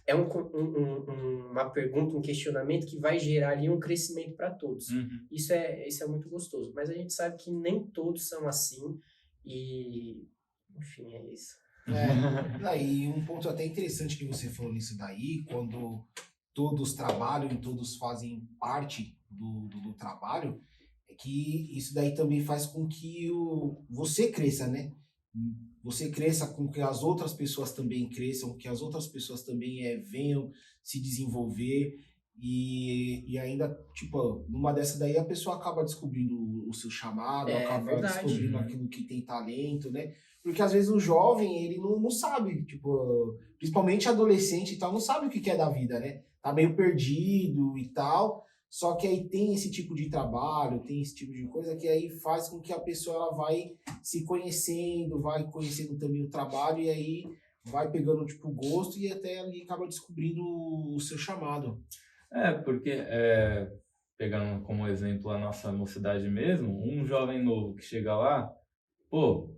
É uma pergunta, um questionamento que vai gerar ali um crescimento para todos. Isso é muito gostoso. Mas a gente sabe que nem todos são assim e, enfim, é isso. E um ponto até interessante que você falou nisso daí, quando todos trabalham e todos fazem parte do trabalho, é que isso daí também faz com que você cresça, né? Você cresça com que as outras pessoas também cresçam, que as outras pessoas também venham se desenvolver e ainda, tipo, numa dessa daí a pessoa acaba descobrindo o seu chamado, acaba descobrindo aquilo que tem talento, né? Porque às vezes o jovem, ele não sabe, tipo, principalmente adolescente e tal, não sabe o que é da vida, né? Tá meio perdido e tal, só que aí tem esse tipo de trabalho, tem esse tipo de coisa que aí faz com que a pessoa ela vai se conhecendo, vai conhecendo também o trabalho e aí vai pegando tipo gosto e até ali acaba descobrindo o seu chamado. Porque pegando como exemplo a nossa mocidade mesmo, um jovem novo que chega lá, pô,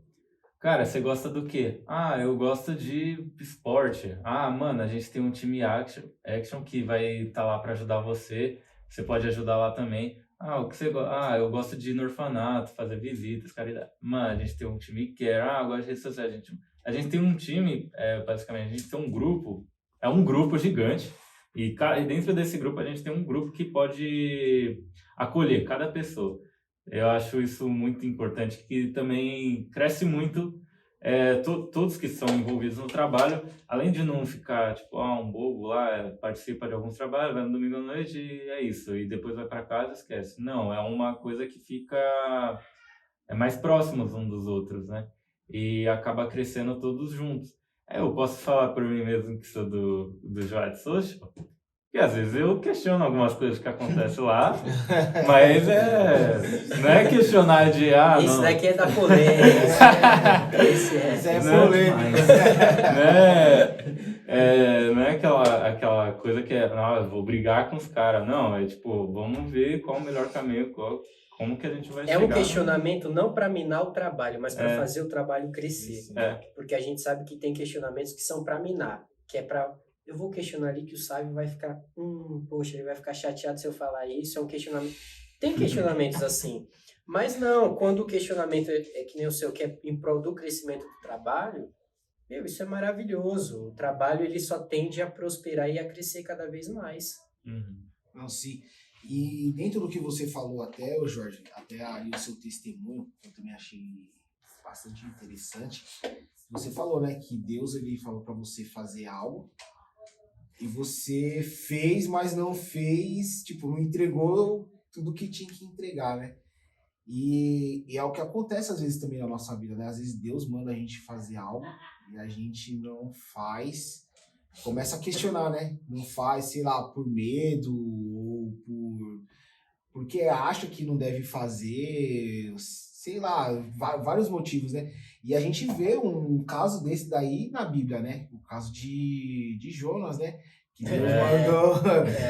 cara, você gosta do quê? Eu gosto de esporte. Mano, a gente tem um time action que vai estar lá para ajudar você. Você pode ajudar lá também. O que você gosta? Eu gosto de ir no orfanato, fazer visitas, caridade. Mano, a gente tem um time que eu gosto de redes sociais. A gente tem um time, basicamente, a gente tem um grupo, é um grupo gigante. E dentro desse grupo a gente tem um grupo que pode acolher cada pessoa. Eu acho isso muito importante, que também cresce muito todos que são envolvidos no trabalho, além de não ficar, tipo, um bobo lá, participa de alguns trabalhos, vai no domingo à noite e é isso, e depois vai para casa e esquece. Não, é uma coisa que fica mais próximos uns dos outros, né? E acaba crescendo todos juntos. Eu posso falar por mim mesmo que sou do Joad Social, e às vezes eu questiono algumas coisas que acontecem lá, mas não é questionar de Isso não. daqui é da polêmica. Esse é polêmico. Não é aquela coisa que eu vou brigar com os caras. Não, é tipo, vamos ver qual o melhor caminho, como que a gente vai chegar. É um questionamento não para minar o trabalho, mas para fazer o trabalho crescer. Isso, Porque a gente sabe que tem questionamentos que são para minar, que é para... Eu vou questionar ali que o sábio vai ficar... poxa, ele vai ficar chateado se eu falar isso. É um questionamento... Tem questionamentos assim. Mas não, quando o questionamento é que nem o seu, que é em prol do crescimento do trabalho, isso é maravilhoso. O trabalho ele só tende a prosperar e a crescer cada vez mais. Não, sim. E dentro do que você falou até, Jorge, até aí o seu testemunho, eu também achei bastante interessante. Você falou, né, que Deus ele falou para você fazer algo e você fez, mas não fez, tipo, não entregou tudo que tinha que entregar, né? E é o que acontece às vezes também na nossa vida, né? Às vezes Deus manda a gente fazer algo e a gente não faz, começa a questionar, né? Não faz, sei lá, por medo ou por porque acha que não deve fazer, sei lá, vários motivos, né? E a gente vê um caso desse daí na Bíblia, né? O caso de Jonas, né? Que Deus mandou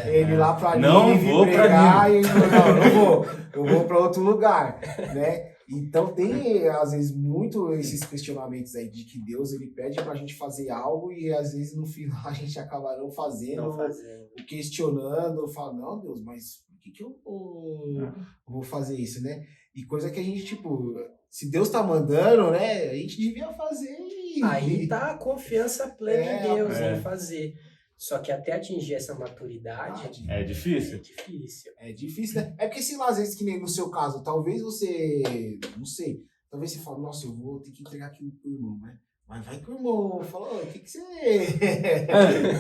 ele lá pra Nínive pregar e ele falou, não vou, eu vou para outro lugar, né? Então tem, às vezes, muito esses questionamentos aí de que Deus, ele pede pra gente fazer algo e, às vezes, no final a gente acaba não fazendo. Questionando, fala, não, Deus, mas por que eu vou fazer isso, né? E coisa que a gente, tipo, se Deus tá mandando, né, a gente devia fazer. Aí tá a confiança plena em Deus, em fazer. Só que até atingir essa maturidade... É difícil. É difícil, né? É porque, sei lá, às vezes, que nem no seu caso, talvez você, não sei, talvez você fale, nossa, eu vou ter que entregar aquilo pro irmão, né? Mas vai que o irmão fala, o que você...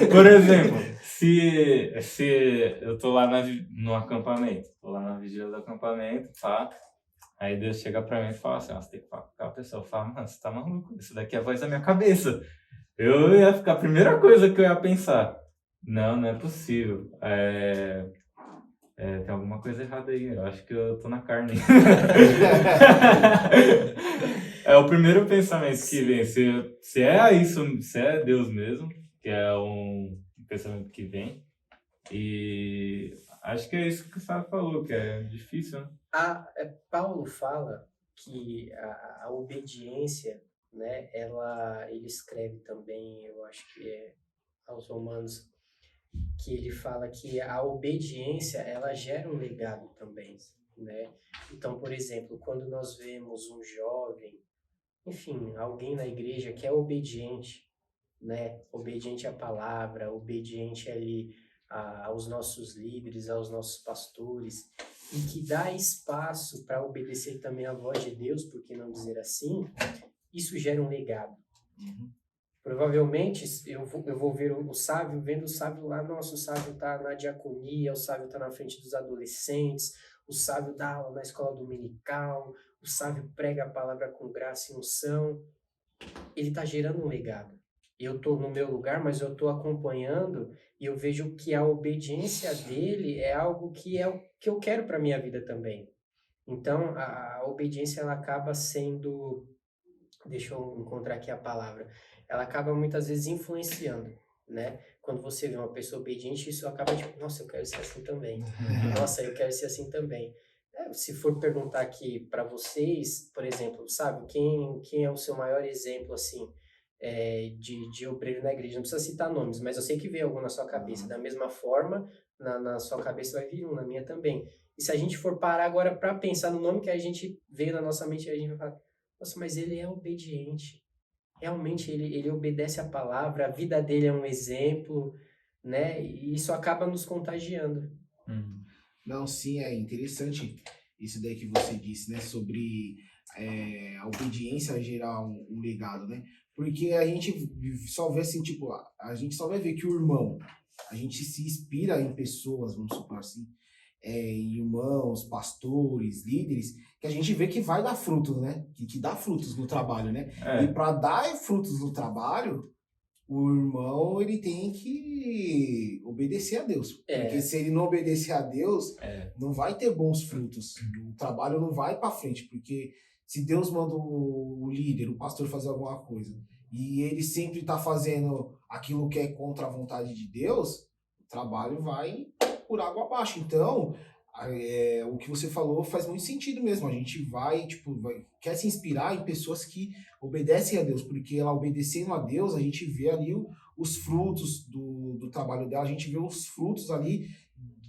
Por exemplo, se eu tô lá no acampamento, tô lá na vigília do acampamento, tá? Aí Deus chega pra mim e fala assim, você tem que falar com aquela pessoa. Eu falo, mano, você tá maluco? Isso daqui é a voz da minha cabeça. Eu ia ficar, a primeira coisa que eu ia pensar, não é possível. Tem alguma coisa errada aí, eu acho que eu tô na carne. É o primeiro pensamento que vem. Se é isso, se é Deus mesmo, que é um pensamento que vem. E acho que é isso que o Sábio falou, que é difícil, né? Paulo fala que a obediência, né, ele escreve também, eu acho que é aos Romanos, que ele fala que a obediência, ela gera um legado também, né? Então, por exemplo, quando nós vemos um jovem, enfim, alguém na igreja que é obediente, né? Obediente à palavra, obediente ali aos nossos líderes, aos nossos pastores, e que dá espaço para obedecer também à voz de Deus, por que não dizer assim, isso gera um legado. Provavelmente eu vou ver o sábio, vendo o sábio lá, nossa, o sábio está na diaconia, o sábio está na frente dos adolescentes, o sábio dá aula na escola dominical, o sábio prega a palavra com graça e unção. Ele está gerando um legado. Eu estou no meu lugar, mas eu estou acompanhando e eu vejo que a obediência dele é algo que é o que eu quero para minha vida também. Então, a obediência, ela acaba sendo, deixa eu encontrar aqui a palavra, ela acaba muitas vezes influenciando, né? Quando você vê uma pessoa obediente, isso acaba tipo, nossa, eu quero ser assim também. Nossa, eu quero ser assim também. Se for perguntar aqui para vocês, por exemplo, sabe, quem é o seu maior exemplo, assim, de obreiro na igreja? Não precisa citar nomes, mas eu sei que veio algum na sua cabeça. Da mesma forma, na sua cabeça vai vir um, na minha também. E se a gente for parar agora para pensar no nome que a gente veio na nossa mente, a gente vai falar, nossa, mas ele é obediente. Realmente ele obedece a palavra, a vida dele é um exemplo, né? E isso acaba nos contagiando. Não, sim, é interessante isso daí que você disse, né? Sobre a obediência gerar um legado, né? Porque a gente só vê assim, tipo, a gente só vai ver que o irmão, a gente se inspira em pessoas, vamos supor assim, em irmãos, pastores, líderes, que a gente vê que vai dar frutos, né? Que dá frutos no trabalho, né? E para dar frutos no trabalho, o irmão, ele tem que obedecer a Deus. Porque se ele não obedecer a Deus, não vai ter bons frutos. O trabalho não vai para frente, porque se Deus manda o líder, o pastor fazer alguma coisa, e ele sempre está fazendo aquilo que é contra a vontade de Deus, o trabalho vai por água abaixo. Então, o que você falou faz muito sentido mesmo. A gente quer se inspirar em pessoas que obedecem a Deus, porque ela obedecendo a Deus, a gente vê ali os frutos do trabalho dela, a gente vê os frutos ali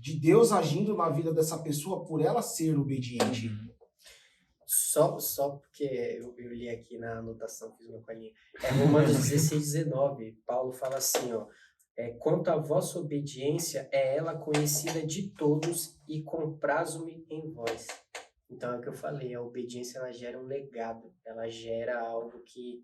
de Deus agindo na vida dessa pessoa por ela ser obediente. Só porque eu li aqui na anotação, fiz uma colinha. Romanos 16, 19, Paulo fala assim, ó, quanto à vossa obediência, é ela conhecida de todos e compraz-me em vós. Então é o que eu falei, a obediência ela gera um legado, ela gera algo que,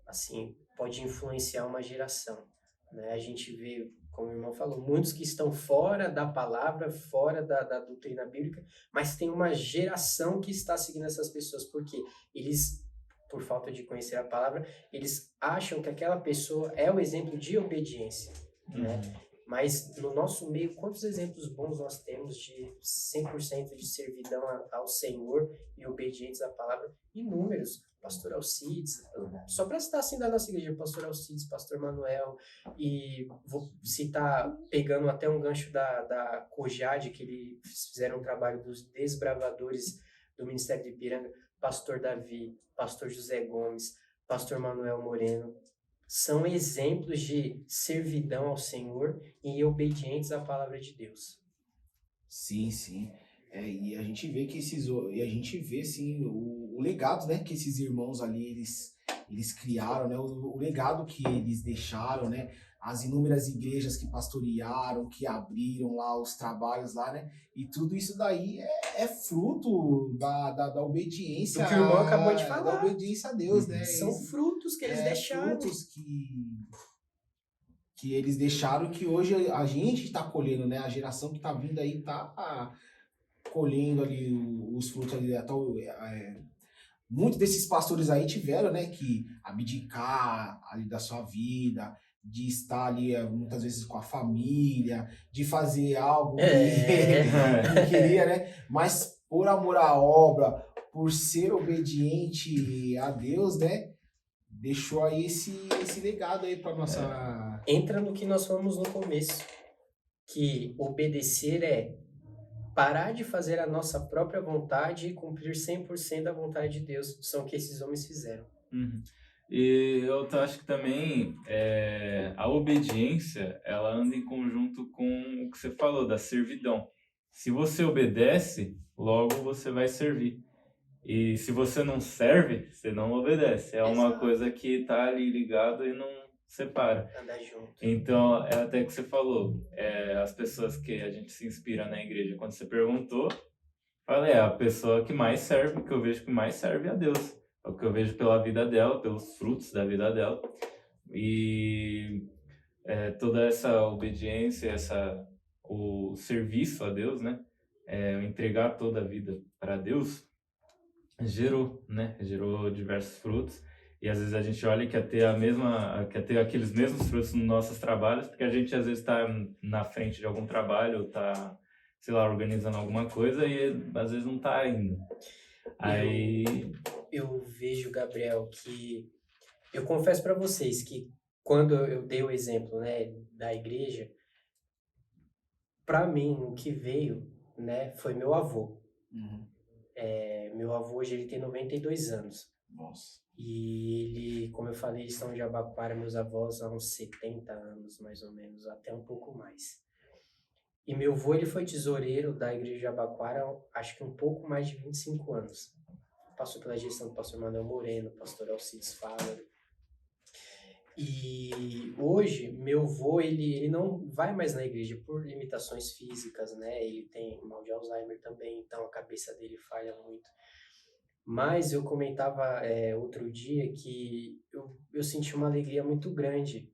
assim, pode influenciar uma geração, né? A gente vê, como o irmão falou, muitos que estão fora da palavra, fora da doutrina bíblica, mas tem uma geração que está seguindo essas pessoas, porque eles, por falta de conhecer a palavra, eles acham que aquela pessoa é o exemplo de obediência, né? Mas no nosso meio, quantos exemplos bons nós temos de 100% de servidão ao Senhor e obedientes à palavra? Inúmeros. Pastor Alcides, só para citar assim da nossa igreja, Pastor Alcides, Pastor Manuel, e vou citar, pegando até um gancho da Cojade, que eles fizeram um trabalho dos desbravadores do Ministério de Ipiranga, Pastor Davi, Pastor José Gomes, Pastor Manuel Moreno, são exemplos de servidão ao Senhor e obedientes à palavra de Deus. Sim, sim. E a gente vê que e a gente vê sim o legado, né, que esses irmãos ali eles criaram, né, o legado que eles deixaram, né, as inúmeras igrejas que pastorearam, que abriram lá os trabalhos lá, né, e tudo isso daí é fruto da obediência, O que o irmão acabou de da falar. obediência a Deus, né? São frutos que eles deixaram. Frutos que eles deixaram, que hoje a gente está colhendo, né? A geração que está vindo aí está colhendo ali os frutos ali. Muitos desses pastores aí tiveram, né, que abdicar ali da sua vida, de estar ali muitas vezes com a família, de fazer algo que não queria, né? Mas por amor à obra, por ser obediente a Deus, né? Deixou aí esse legado aí para nossa. Entra no que nós falamos no começo, que obedecer é parar de fazer a nossa própria vontade e cumprir 100% da vontade de Deus. São o que esses homens fizeram. Uhum. E eu acho que também a obediência, ela anda em conjunto com o que você falou, da servidão. Se você obedece, logo você vai servir. E se você não serve, você não obedece. É uma Exato. coisa que tá ali ligado e não separa. Andar junto. Então, é até que você falou, as pessoas que a gente se inspira na igreja. Quando você perguntou, falei, a pessoa que mais serve, que eu vejo que mais serve a Deus. É o que eu vejo pela vida dela, pelos frutos da vida dela. E toda essa obediência, o serviço a Deus, né? Entregar toda a vida para Deus, gerou diversos frutos. E às vezes a gente olha e quer ter aqueles mesmos frutos nos nossos trabalhos, porque a gente às vezes está na frente de algum trabalho, está, sei lá, organizando alguma coisa e às vezes não está indo. Aí eu vejo, Gabriel, que eu confesso para vocês que quando eu dei o exemplo, né, da igreja, para mim o que veio, né, foi meu avô. Uhum. Meu avô hoje ele tem 92 anos. Nossa. E ele, como eu falei, eles estão de Jabaquara, meus avós, há uns 70 anos, mais ou menos, até um pouco mais. E meu avô, ele foi tesoureiro da igreja de Jabaquara, acho que um pouco mais de 25 anos. Passou pela gestão do pastor Manuel Moreno, pastor Alcides Fávaro. E hoje, meu avô, ele não vai mais na igreja por limitações físicas, né? Ele tem mal de Alzheimer também, então a cabeça dele falha muito. Mas eu comentava outro dia que eu senti uma alegria muito grande,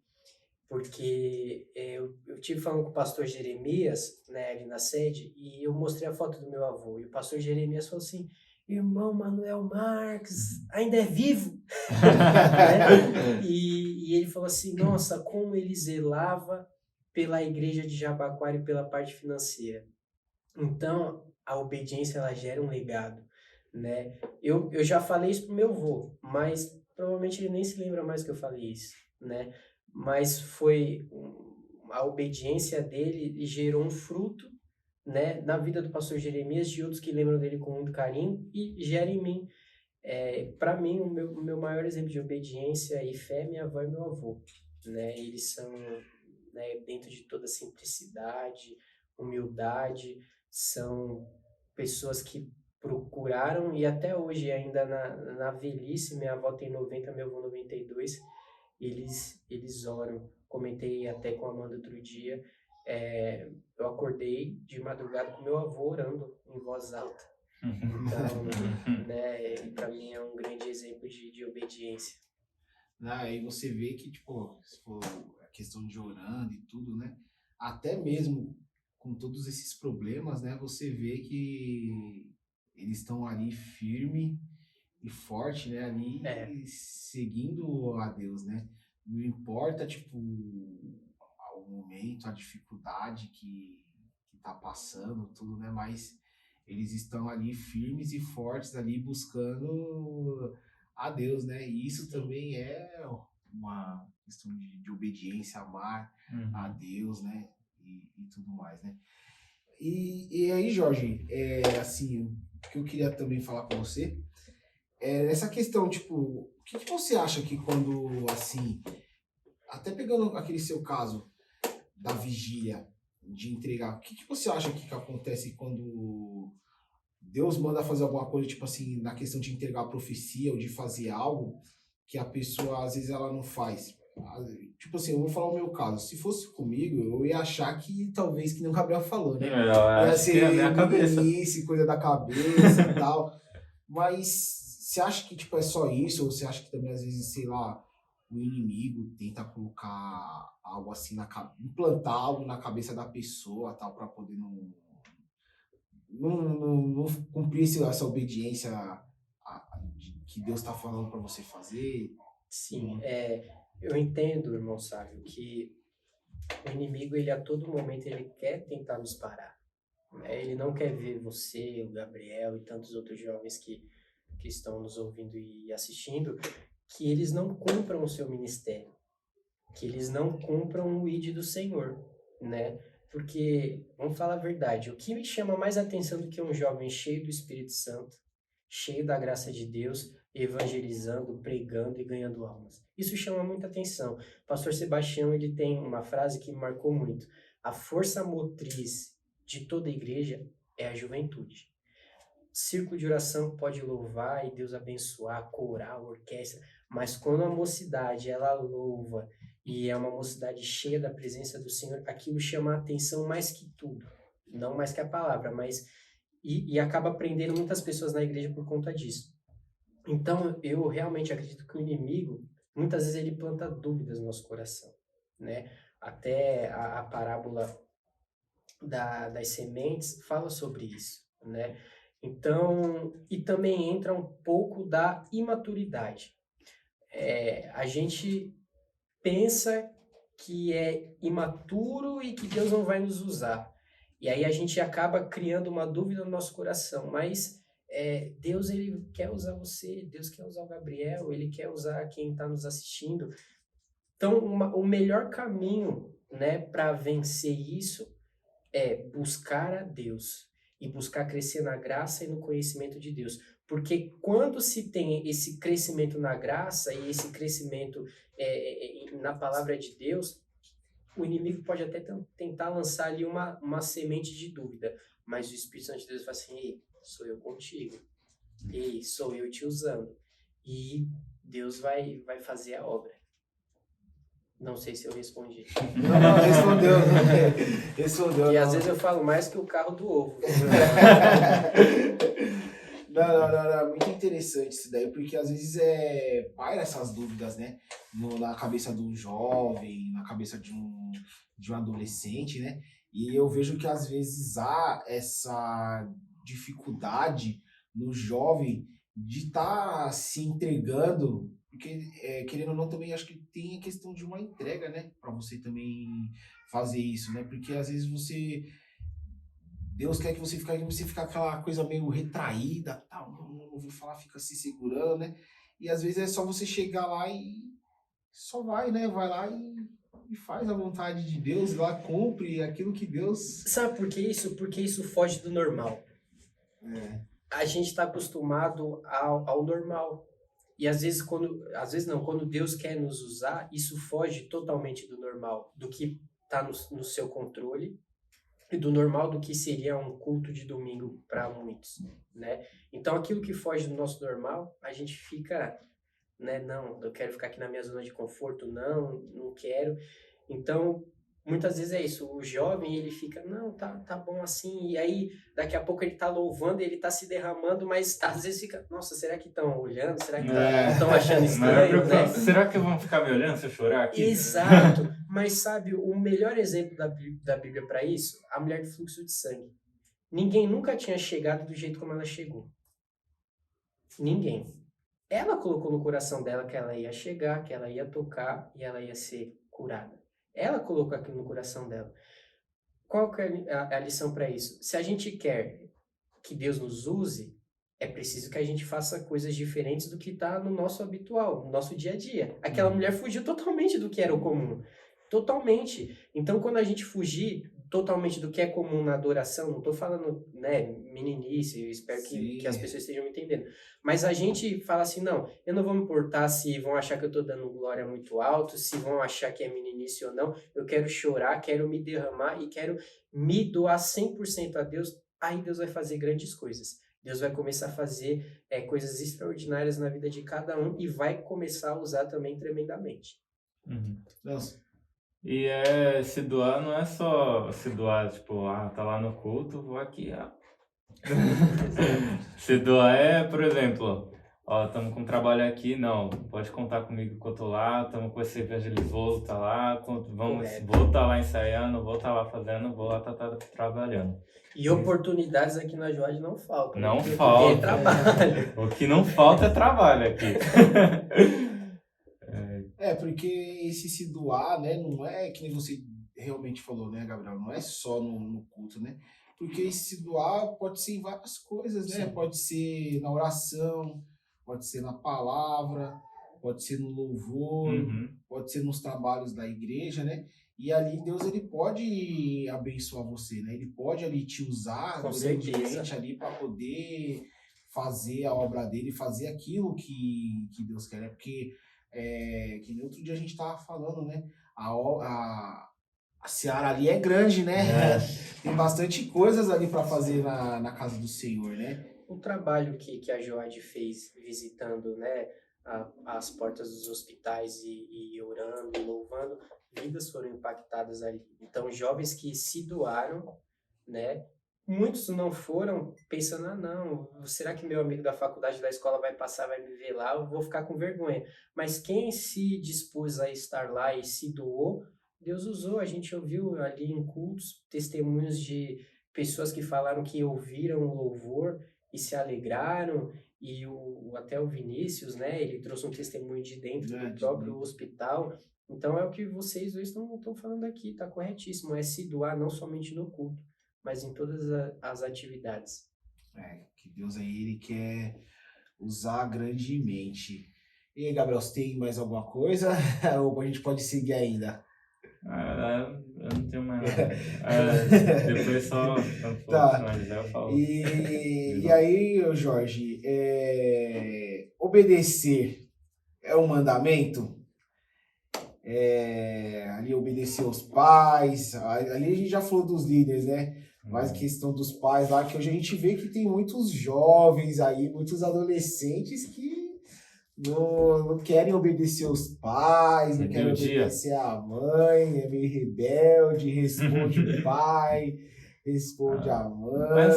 porque eu tive falando com o pastor Jeremias, né, ali na sede, e eu mostrei a foto do meu avô, e o pastor Jeremias falou assim, irmão Manuel Marques, ainda é vivo? Né? E ele falou assim, nossa, como ele zelava pela igreja de Jabaquara e pela parte financeira. Então, a obediência, ela gera um legado, né? Eu já falei isso pro meu avô, mas provavelmente ele nem se lembra mais que eu falei isso, né? Mas foi a obediência dele e gerou um fruto, né, na vida do pastor Jeremias, de outros que lembram dele com muito carinho e gera em mim. Para mim, o meu maior exemplo de obediência e fé é minha avó e meu avô, né? Eles são, né, dentro de toda simplicidade, humildade, são pessoas que procuraram e até hoje, ainda na velhice, minha avó tem 90, meu avô 92, eles oram. Comentei até com a Amanda outro dia, eu acordei de madrugada com meu avô orando em voz alta. Então, né, para mim é um grande exemplo de obediência. Aí você vê que, tipo, se for a questão de orando e tudo, né? Até mesmo com todos esses problemas, né? Você vê que eles estão ali firme e forte, né? Ali seguindo a Deus, né? Não importa, tipo, o momento, a dificuldade que tá passando, tudo, né? Mas eles estão ali firmes e fortes ali buscando a Deus, né? E isso também é uma questão de obediência, amar a Deus, né? E tudo mais, né? E aí, Jorge, assim, o que eu queria também falar com você é essa questão, tipo, o que você acha que quando, assim, até pegando aquele seu caso da vigília, de entregar, o que você acha que acontece quando Deus manda fazer alguma coisa, tipo assim, na questão de entregar a profecia ou de fazer algo que a pessoa, às vezes, ela não faz? Tipo assim, eu vou falar o meu caso. Se fosse comigo, eu ia achar que, talvez, que nem o Gabriel falou, né? Eu Ia acho que é a minha ser cabeça. meninice, coisa da cabeça e tal. Mas você acha que, tipo, é só isso? Ou você acha que também, às vezes, sei lá, o inimigo tenta colocar algo assim implantar algo na cabeça da pessoa, tal, para poder não cumprir essa obediência que Deus está falando para você fazer? Sim, eu entendo, irmão Sávio, que o inimigo, ele a todo momento, ele quer tentar nos parar. Né? Ele não quer ver você, o Gabriel e tantos outros jovens que estão nos ouvindo e assistindo, que eles não cumpram o seu ministério, que eles não cumpram o ID do Senhor, né? Porque, vamos falar a verdade, o que me chama mais atenção do que um jovem cheio do Espírito Santo, cheio da graça de Deus, evangelizando, pregando e ganhando almas. Isso chama muita atenção. O pastor Sebastião, ele tem uma frase que me marcou muito. A força motriz de toda igreja é a juventude. Círculo de oração pode louvar e Deus abençoar, coral, orquestra, mas quando a mocidade, ela louva e é uma mocidade cheia da presença do Senhor, aquilo chama a atenção mais que tudo. Não mais que a palavra, mas... E acaba prendendo muitas pessoas na igreja por conta disso. Então, eu realmente acredito que o inimigo, muitas vezes, ele planta dúvidas no nosso coração, né? Até a parábola das sementes fala sobre isso, né? Então, e também entra um pouco da imaturidade. A gente pensa que é imaturo e que Deus não vai nos usar. E aí a gente acaba criando uma dúvida no nosso coração, mas Deus, ele quer usar você, Deus quer usar o Gabriel, ele quer usar quem está nos assistindo. Então, o melhor caminho, né, para vencer isso é buscar a Deus e buscar crescer na graça e no conhecimento de Deus. Porque quando se tem esse crescimento na graça e esse crescimento na palavra de Deus, o inimigo pode até tentar lançar ali uma semente de dúvida, mas o Espírito Santo de Deus fala assim: ei, sou eu contigo, ei, sou eu te usando, e Deus vai fazer a obra. Não sei se eu respondi. Não, respondeu. Respondeu. E às vezes eu falo mais que o carro do ovo. Não, muito interessante isso daí, porque às vezes paira essas dúvidas, né? Na cabeça do jovem, na cabeça de um adolescente, né? E eu vejo que às vezes há essa dificuldade no jovem de estar se entregando, porque querendo ou não também acho que tem a questão de uma entrega, né? Para você também fazer isso, né? Porque às vezes Deus quer que você fique aquela coisa meio retraída, tal, não vou falar, fica se segurando, né? E às vezes é só você chegar lá e só vai, né? Vai lá e faz a vontade de Deus, lá cumpre aquilo que Deus... Sabe por que isso? Porque isso foge do normal. A gente está acostumado ao normal. E às vezes quando Deus quer nos usar, isso foge totalmente do normal, do que está no seu controle, e do normal do que seria um culto de domingo para muitos, né? Então, aquilo que foge do nosso normal, a gente fica, né? Não, eu quero ficar aqui na minha zona de conforto, não quero. Então, muitas vezes é isso, o jovem, ele fica, não, tá bom assim, e aí, daqui a pouco ele tá louvando, ele tá se derramando, mas às vezes fica, nossa, será que estão olhando? Será que estão achando estranho, né? Será que vão ficar me olhando se eu chorar aqui? Exato, mas sabe, o melhor exemplo da Bíblia para isso, a mulher do fluxo de sangue. Ninguém nunca tinha chegado do jeito como ela chegou. Ninguém. Ela colocou no coração dela que ela ia chegar, que ela ia tocar e ela ia ser curada. Ela colocou aquilo no coração dela. Qual que é a lição para isso? Se a gente quer que Deus nos use, é preciso que a gente faça coisas diferentes do que está no nosso habitual, no nosso dia a dia. Aquela mulher fugiu totalmente do que era o comum. Totalmente. Então, quando a gente fugir totalmente do que é comum na adoração, não estou falando, né, meninice, eu espero que as pessoas estejam me entendendo. Mas a gente fala assim, não, eu não vou me importar se vão achar que eu estou dando glória muito alto, se vão achar que é meninice ou não. Eu quero chorar, quero me derramar e quero me doar 100% a Deus. Aí Deus vai fazer grandes coisas. Deus vai começar a fazer coisas extraordinárias na vida de cada um e vai começar a usar também tremendamente. Nossa. E se doar não é só se doar, tipo, tá lá no culto, vou aqui, Se doar por exemplo, estamos com um trabalho aqui, não, pode contar comigo que eu tô lá, estamos com esse evangelismo, vou estar lá, vou estar lá ensaiando, vou estar lá fazendo, vou lá estar trabalhando. E oportunidades aqui na Joad não faltam. Não falta. É trabalho. O que não falta é trabalho aqui. Porque esse se doar, né, não é que nem você realmente falou, né, Gabriel? Não é só no culto, né? Porque esse se doar pode ser em várias coisas, né? Sim. Pode ser na oração, pode ser na palavra, pode ser no louvor, pode ser nos trabalhos da igreja, né? E ali Deus, ele pode abençoar você, né? Ele pode ali te usar grandemente ali para poder fazer a obra dele, fazer aquilo que Deus quer, né? Porque que nem outro dia a gente estava falando, né? A seara ali é grande, né? Tem bastante coisas ali para fazer na casa do Senhor, né? O trabalho que a Joad fez visitando, né, as portas dos hospitais e orando, louvando, vidas foram impactadas ali. Então, jovens que se doaram, né? Muitos não foram pensando, não, será que meu amigo da faculdade, da escola vai passar, vai me ver lá, eu vou ficar com vergonha. Mas quem se dispôs a estar lá e se doou, Deus usou. A gente ouviu ali em cultos testemunhos de pessoas que falaram que ouviram o louvor e se alegraram, e até o Vinícius, né, ele trouxe um testemunho de dentro do próprio hospital. Então é o que vocês dois estão falando aqui, tá corretíssimo, é se doar não somente no culto, mas em todas as atividades. Que Deus aí, ele quer usar grandemente. E aí, Gabriel, você tem mais alguma coisa? Ou a gente pode seguir ainda? Eu não tenho mais nada. Depois só quando for finalizar eu falo. E aí, Jorge, obedecer é um mandamento? Ali obedecer aos pais, ali a gente já falou dos líderes, né? Mas a questão dos pais lá, que hoje a gente vê que tem muitos jovens aí, muitos adolescentes que não querem obedecer os pais, não querem obedecer a mãe, é meio rebelde, responde o pai, responde a mãe.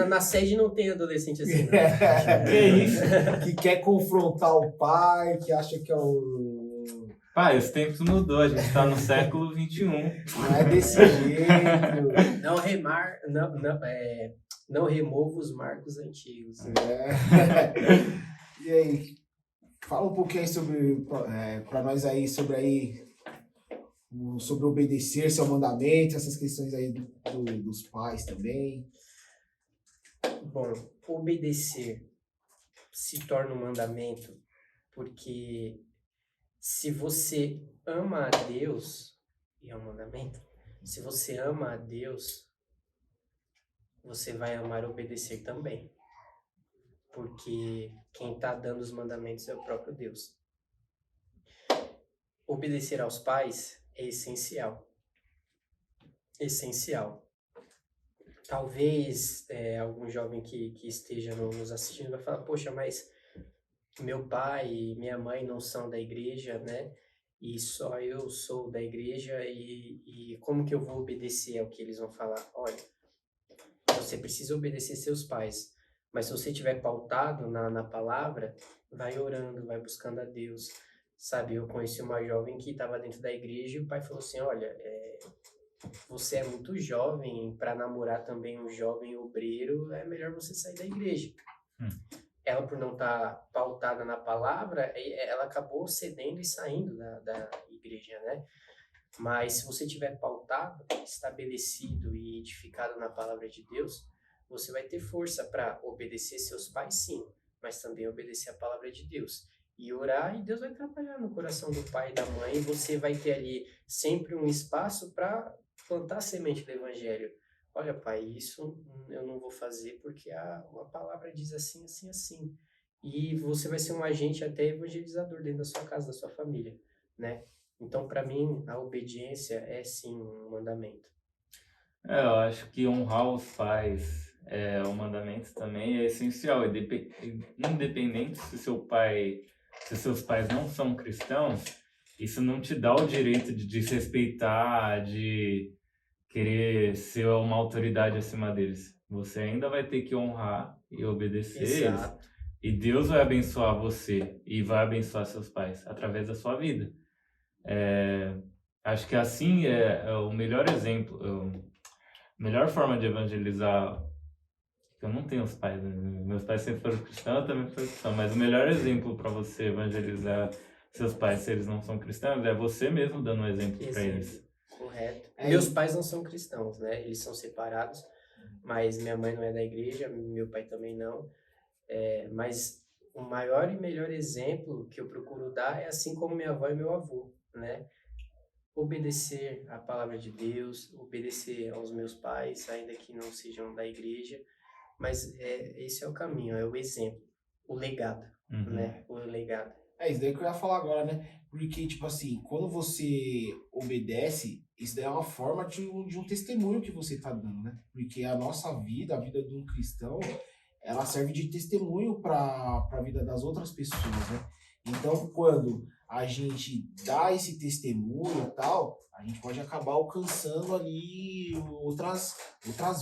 Na sede não tem adolescente assim, não. Que isso? Que quer confrontar o pai, que acha que é o... Pai, os tempos mudou, a gente tá no século XXI. Não é desse jeito. Não remova os marcos antigos. E aí, fala um pouquinho aí sobre, pra nós aí, sobre obedecer seu mandamento, essas questões aí dos pais também. Bom, obedecer se torna um mandamento porque se você ama a Deus, e é um mandamento, se você ama a Deus, você vai amar obedecer também. Porque quem está dando os mandamentos é o próprio Deus. Obedecer aos pais é essencial. Essencial. Talvez algum jovem que esteja nos assistindo vai falar, poxa, mas meu pai e minha mãe não são da igreja, né? E só eu sou da igreja e como que eu vou obedecer ao que eles vão falar? Olha, você precisa obedecer seus pais, mas se você estiver pautado na palavra, vai orando, vai buscando a Deus, sabe? Eu conheci uma jovem que estava dentro da igreja e o pai falou assim, olha, você é muito jovem para namorar também um jovem obreiro, é melhor você sair da igreja. Ela, por não estar pautada na palavra, ela acabou cedendo e saindo da igreja, né? Mas se você tiver pautado, estabelecido e edificado na palavra de Deus, você vai ter força para obedecer seus pais, sim, mas também obedecer a palavra de Deus. E orar, e Deus vai trabalhar no coração do pai e da mãe, e você vai ter ali sempre um espaço para plantar a semente do evangelho. Olha, pai, isso eu não vou fazer porque a palavra diz assim, assim, assim. E você vai ser um agente até evangelizador dentro da sua casa, da sua família, né? Então, para mim, a obediência é sim um mandamento. Eu acho que honrar os pais o mandamento também é essencial. Independente se seus pais não são cristãos, isso não te dá o direito de desrespeitar, de querer ser uma autoridade acima deles. Você ainda vai ter que honrar e obedecer eles. Exato. E Deus vai abençoar você e vai abençoar seus pais através da sua vida. Acho que assim é o melhor exemplo, a melhor forma de evangelizar. Eu não tenho os pais, né? Meus pais sempre foram cristãos, eu também fui cristão, mas o melhor exemplo para você evangelizar seus pais, se eles não são cristãos, é você mesmo dando um exemplo para eles. Correto. Meus pais não são cristãos, né? Eles são separados, mas minha mãe não é da igreja, meu pai também não. Mas o maior e melhor exemplo que eu procuro dar é assim como minha avó e meu avô, né? Obedecer a palavra de Deus, obedecer aos meus pais, ainda que não sejam da igreja, mas esse é o caminho, é o exemplo, o legado, né? O legado. É isso daí que eu ia falar agora, né? Porque, tipo assim, quando você obedece, isso daí é uma forma de um testemunho que você tá dando, né? Porque a nossa vida, a vida de um cristão, ela serve de testemunho para a vida das outras pessoas, né? Então, quando a gente dá esse testemunho e tal, a gente pode acabar alcançando ali outras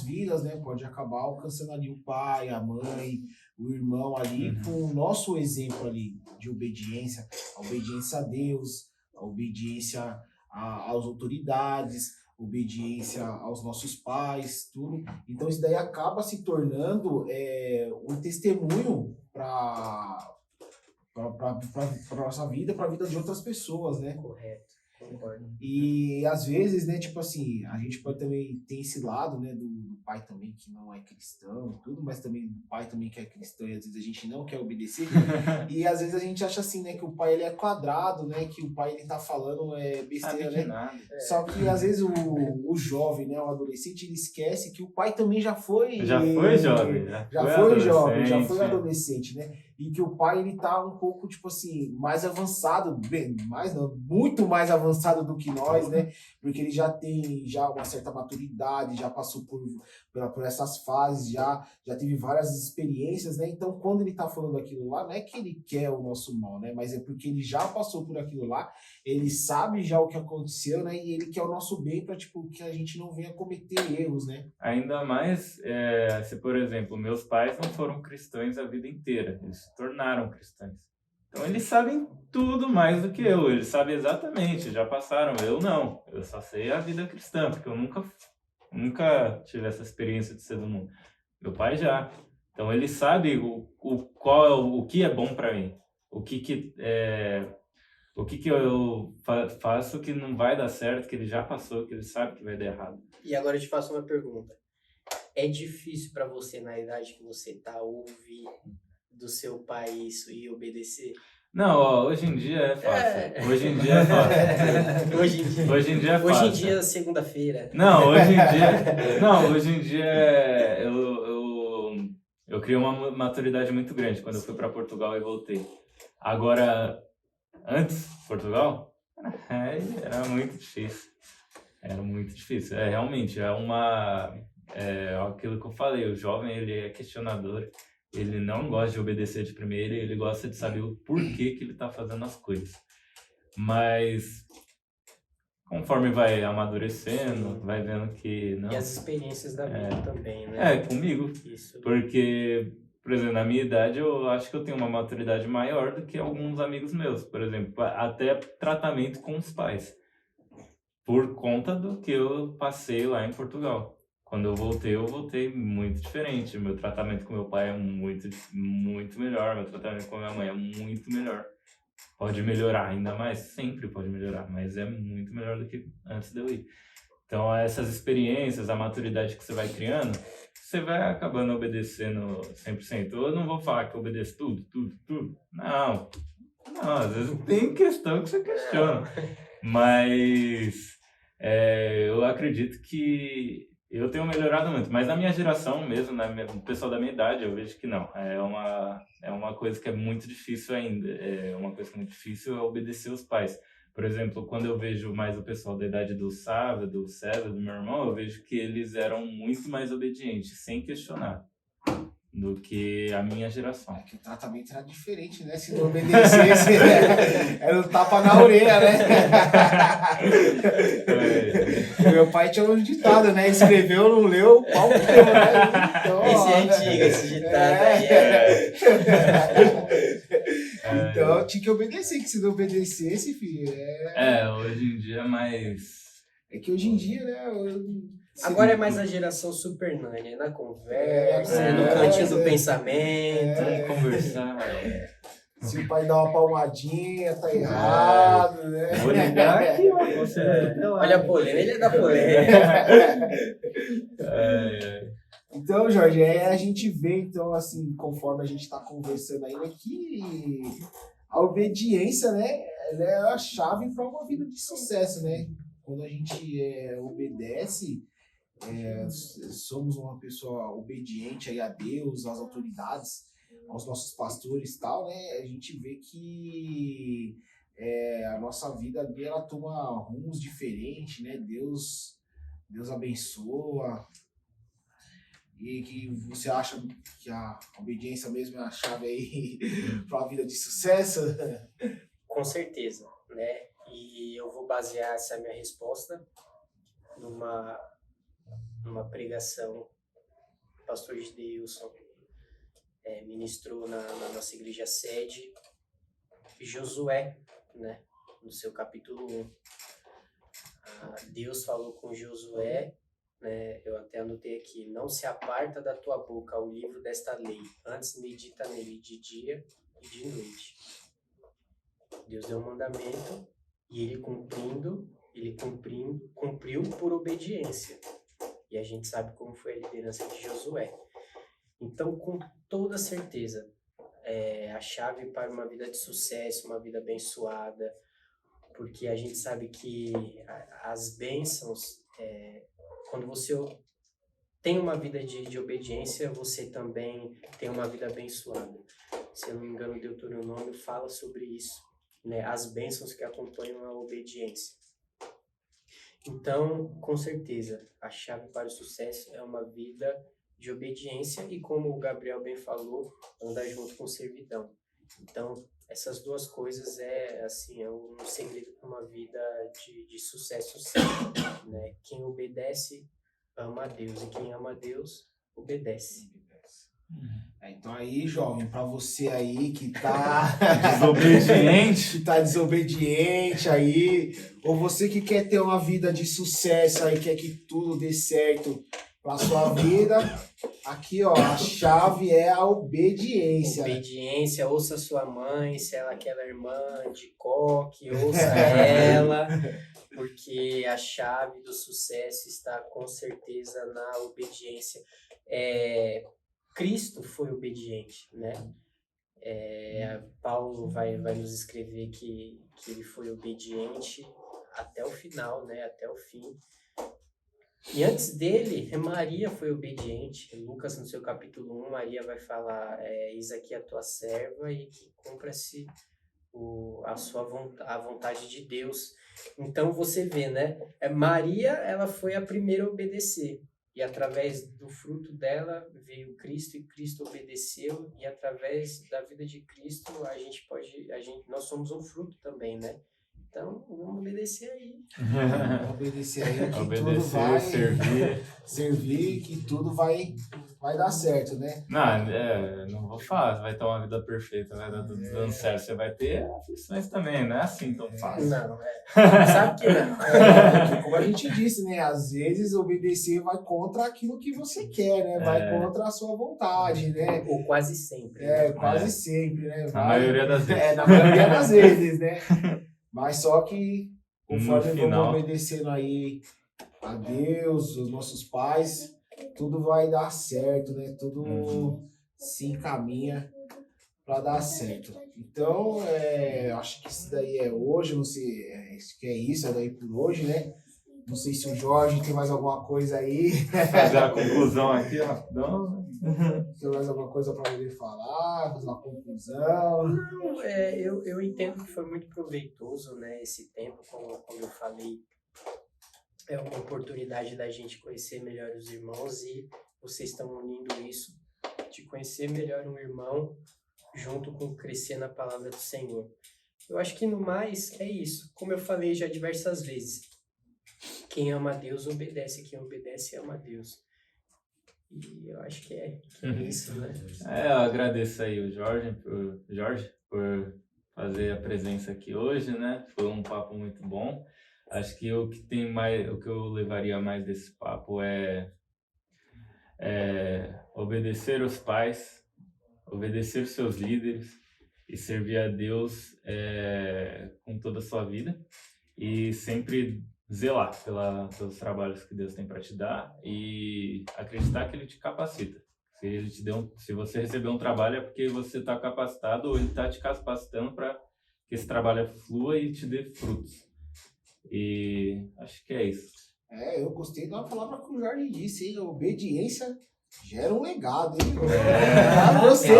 vidas, né? Pode acabar alcançando ali o pai, a mãe, o irmão ali, com o nosso exemplo ali de obediência, a obediência a Deus, a obediência às autoridades, obediência aos nossos pais, tudo. Então isso daí acaba se tornando um testemunho para nossa vida, para a vida de outras pessoas, né? Correto, concordo. E às vezes, né, tipo assim, a gente pode também ter esse lado, né, do pai também que não é cristão, tudo, mas também do pai também que é cristão e às vezes a gente não quer obedecer. E às vezes a gente acha assim, né, que o pai ele é quadrado, né, que o pai ele tá falando besteira, né? Nada. Só que às vezes o jovem, né, o adolescente, ele esquece que o pai também já foi jovem, já foi adolescente, né? E que o pai ele tá um pouco tipo assim, mais avançado, muito mais avançado do que nós, né? Porque ele já tem uma certa maturidade, já passou por essas fases, já teve várias experiências, né? Então, quando ele tá falando aquilo lá, não é que ele quer o nosso mal, né? Mas é porque ele já passou por aquilo lá, ele sabe já o que aconteceu, né? E ele quer o nosso bem para tipo, que a gente não venha cometer erros, né? Ainda mais se, por exemplo, meus pais não foram cristãos a vida inteira, eles se tornaram cristãos. Então eles sabem tudo mais do que eu, eles sabem exatamente, já passaram, eu não. Eu só sei a vida cristã, porque eu nunca tive essa experiência de ser do mundo. Meu pai já. Então ele sabe o que é bom para mim, o que eu faço que não vai dar certo, que ele já passou, que ele sabe que vai dar errado. E agora eu te faço uma pergunta. É difícil para você, na idade que você tá, ouvir do seu pai isso e obedecer? Não, hoje em dia é fácil. Hoje em dia é fácil. Hoje em dia é fácil. Hoje em dia, segunda-feira. Não, hoje em dia eu criei uma maturidade muito grande quando eu fui para Portugal e voltei. Agora, antes, Portugal, era muito difícil. Era muito difícil. Realmente, aquilo que eu falei, o jovem, ele é questionador, ele não gosta de obedecer de primeira, ele gosta de saber o porquê que ele está fazendo as coisas. Mas, conforme vai amadurecendo, vai vendo que não... E as experiências da vida também, né? Comigo. Isso. Porque, por exemplo, na minha idade, eu acho que eu tenho uma maturidade maior do que alguns amigos meus. Por exemplo, até tratamento com os pais. Por conta do que eu passei lá em Portugal. Quando eu voltei muito diferente. Meu tratamento com meu pai é muito, muito melhor. Meu tratamento com minha mãe é muito melhor. Pode melhorar ainda mais? Sempre pode melhorar, mas é muito melhor do que antes de eu ir. Então, essas experiências, a maturidade que você vai criando, você vai acabando obedecendo 100%. Eu não vou falar que eu obedeço tudo. Não, às vezes tem questão que você questiona. Mas eu acredito que eu tenho melhorado muito. Mas na minha geração mesmo, o pessoal da minha idade, eu vejo que não. É uma coisa que é muito difícil ainda. É uma coisa que é muito difícil é obedecer os pais. Por exemplo, quando eu vejo mais o pessoal da idade do Sávio, do César, do meu irmão, eu vejo que eles eram muito mais obedientes, sem questionar, do que a minha geração. É que o tratamento era diferente, né? Se não obedecesse, era um tapa na orelha, né? Meu pai tinha um ditado, né? Escreveu, não leu, pau deu, né? Então, esse é antigo, esse ditado aí. Então tinha que obedecer, que se não obedecesse, filho. Hoje em dia é mais. É que hoje em dia, né? Agora é mais a geração Super Nani, na conversa, no cantinho do pensamento. Vamos conversar. Se o pai dá uma palmadinha, tá errado, né? Vou ligar aqui, ó. Olha a polêmica, ele é da polêmica. Então, Jorge, a gente vê, então, assim, conforme a gente está conversando aí, né, que a obediência, né, ela é a chave para uma vida de sucesso, né? Quando a gente obedece, somos uma pessoa obediente aí a Deus, às autoridades, aos nossos pastores e tal, né? A gente vê que a nossa vida ali, ela toma rumos diferentes, né? Deus abençoa. E que você acha que a obediência mesmo é a chave aí para uma vida de sucesso? Com certeza, né? E eu vou basear essa minha resposta numa pregação que o pastor Gideilson ministrou na nossa igreja sede, Josué, né? No seu capítulo 1. Deus falou com Josué, né, eu até anotei aqui: não se aparta da tua boca o livro desta lei, antes medita nele de dia e de noite. Deus deu um mandamento e ele cumpriu por obediência. E a gente sabe como foi a liderança de Josué. Então, com toda certeza, a chave para uma vida de sucesso, uma vida abençoada, porque a gente sabe que as bênçãos, quando você tem uma vida de obediência, você também tem uma vida abençoada. Se eu não me engano, Deuteronômio fala sobre isso, né? As bênçãos que acompanham a obediência. Então, com certeza, a chave para o sucesso é uma vida de obediência e, como o Gabriel bem falou, andar junto com servidão. Então, essas duas coisas é um segredo para uma vida de sucesso sempre, né? Quem obedece ama a Deus e quem ama a Deus obedece. Então aí, jovem, para você aí que tá desobediente aí, ou você que quer ter uma vida de sucesso aí, quer que tudo dê certo para sua vida, aqui ó, a chave é a obediência. Obediência, ouça sua mãe, se ela é aquela irmã de coque, ouça ela, porque a chave do sucesso está com certeza na obediência. Cristo foi obediente, né? Paulo vai nos escrever que ele foi obediente até o final, né? Até o fim. E antes dele, Maria foi obediente. Lucas, no seu capítulo 1, Maria vai falar: eis aqui a tua serva, e que cumpra-se a vontade de Deus. Então você vê, né? Maria, ela foi a primeira a obedecer. E através do fruto dela veio Cristo, e Cristo obedeceu, e através da vida de Cristo nós somos um fruto também, né? Então, vamos obedecer aí. Obedecer aí, que tudo vai servir, que tudo vai vai dar certo, né? Não vou falar, vai ter uma vida perfeita, vai dar tudo dando certo. Você vai ter aflições também, não é assim tão fácil. Não, sabe que não. Porque como a gente disse, né? Às vezes obedecer vai contra aquilo que você quer, né? Vai contra a sua vontade, né? Ou quase sempre. Né? Quase sempre, né? Na maioria das vezes. Na maioria das vezes, né? Mas só que conforme No final, vamos obedecendo aí a Deus, os nossos pais, tudo vai dar certo, né? Tudo se encaminha para dar certo. Então, acho que isso daí é hoje, não sei, acho que é isso, é daí por hoje, né? Não sei se o Jorge tem mais alguma coisa aí. fazer a conclusão aqui, rapidão. Tem mais alguma coisa para ele falar, fazer uma conclusão? Não, eu entendo que foi muito proveitoso, né, esse tempo, como eu falei, é uma oportunidade da gente conhecer melhor os irmãos e vocês estão unindo isso, de conhecer melhor um irmão junto com crescer na palavra do Senhor. Eu acho que no mais é isso, como eu falei já diversas vezes, quem ama a Deus obedece, quem obedece ama a Deus. E eu acho que é isso, né? Eu agradeço aí o Jorge por fazer a presença aqui hoje, né? Foi um papo muito bom. Acho que o que eu levaria mais desse papo é obedecer os pais, obedecer seus líderes e servir a Deus com toda a sua vida e sempre zelar pelos trabalhos que Deus tem para te dar e acreditar que Ele te capacita. Se você receber um trabalho é porque você está capacitado ou Ele está te capacitando para que esse trabalho flua e te dê frutos. E acho que é isso. Eu gostei da palavra que o Jorge disse, hein? Obediência gera um legado, hein? Gostei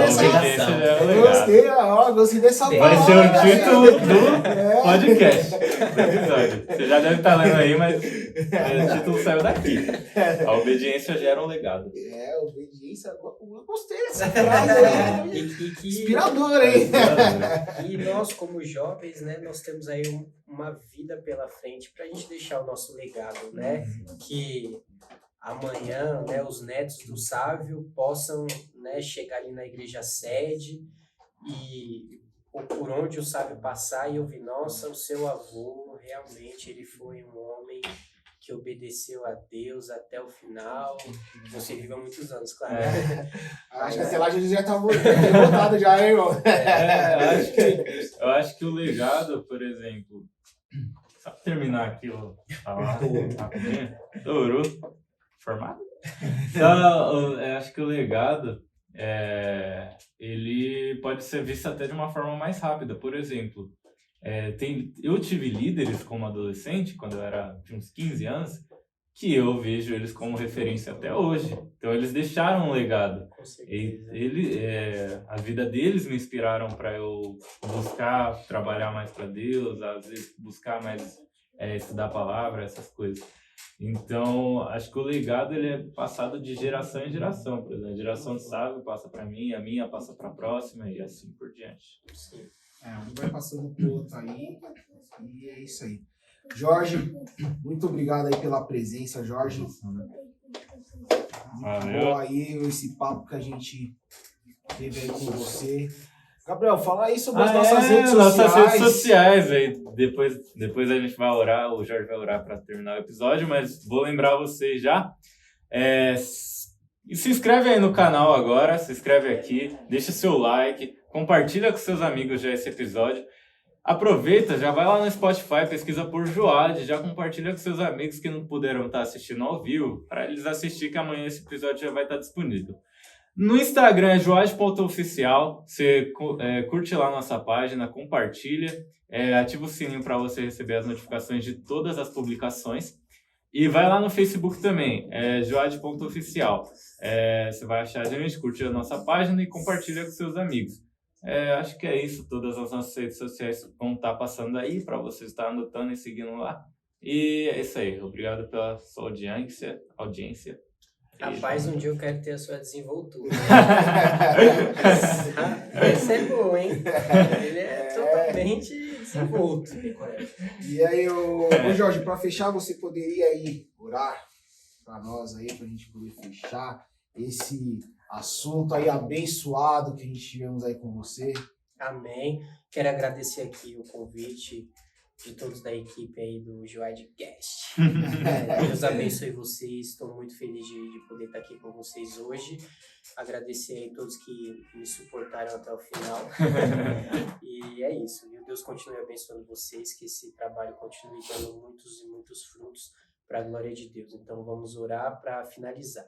gostei dessa Vai palavra. ser o título do podcast, do episódio. Você já deve estar lendo aí, mas o título saiu daqui. A obediência gera um legado. Obediência, eu gostei dessa frase. Inspiradora, hein? E nós, como jovens, né, nós temos aí uma vida pela frente para a gente deixar o nosso legado, né? Que amanhã, né, os netos do Sávio possam, né, chegar ali na igreja sede e por onde o Sávio passar e ouvir, nossa, o seu avô realmente ele foi um homem que obedeceu a Deus até o final, que você viva muitos anos, claro. Acho que até lá Jesus já tá voltado já, hein, irmão? Eu acho que o legado, por exemplo, só pra terminar aqui, ó, falar rapidinho, formado? Então, acho que o legado, ele pode ser visto até de uma forma mais rápida. Por exemplo, eu tive líderes como adolescente, quando eu tinha uns 15 anos, que eu vejo eles como referência até hoje. Então, eles deixaram um legado. Com certeza. A vida deles me inspiraram para eu buscar trabalhar mais para Deus, às vezes buscar mais estudar a palavra, essas coisas. Então, acho que o legado ele é passado de geração em geração. Por exemplo, a geração de Sávio passa para mim, a minha passa para a próxima e assim por diante. Sim. Um vai passando pro outro aí e é isso aí. Jorge, muito obrigado aí pela presença, Jorge. Valeu. Bom aí esse papo que a gente teve aí com você. Gabriel, fala aí sobre as nossas redes sociais. Nossas redes sociais aí. Depois a gente vai orar, o Jorge vai orar para terminar o episódio, mas vou lembrar vocês já. Se inscreve aí no canal agora, se inscreve aqui, deixa seu like, compartilha com seus amigos já esse episódio. Aproveita, já vai lá no Spotify, pesquisa por Joad, já compartilha com seus amigos que não puderam estar assistindo ao vivo, para eles assistirem que amanhã esse episódio já vai estar disponível. No Instagram é joad.oficial, você curte lá a nossa página, compartilha, ativa o sininho para você receber as notificações de todas as publicações. E vai lá no Facebook também, joad.oficial. Você vai achar a gente, curte a nossa página e compartilha com seus amigos. Acho que é isso, todas as nossas redes sociais vão estar passando aí para você estar anotando e seguindo lá. E é isso aí, obrigado pela sua audiência. Rapaz, um dia eu quero ter a sua desenvoltura. Esse é bom, hein? Ele é totalmente desenvolto. E aí, ô Jorge, para fechar, você poderia aí orar para nós aí, para a gente poder fechar esse assunto aí abençoado que a gente tivemos aí com você. Amém. Quero agradecer aqui o convite de todos da equipe aí do Joadcast. Deus abençoe vocês. Estou muito feliz de poder estar aqui com vocês hoje. Agradecer aí todos que me suportaram até o final. E é isso. E Deus continue abençoando vocês, que esse trabalho continue dando muitos e muitos frutos para a glória de Deus. Então vamos orar para finalizar.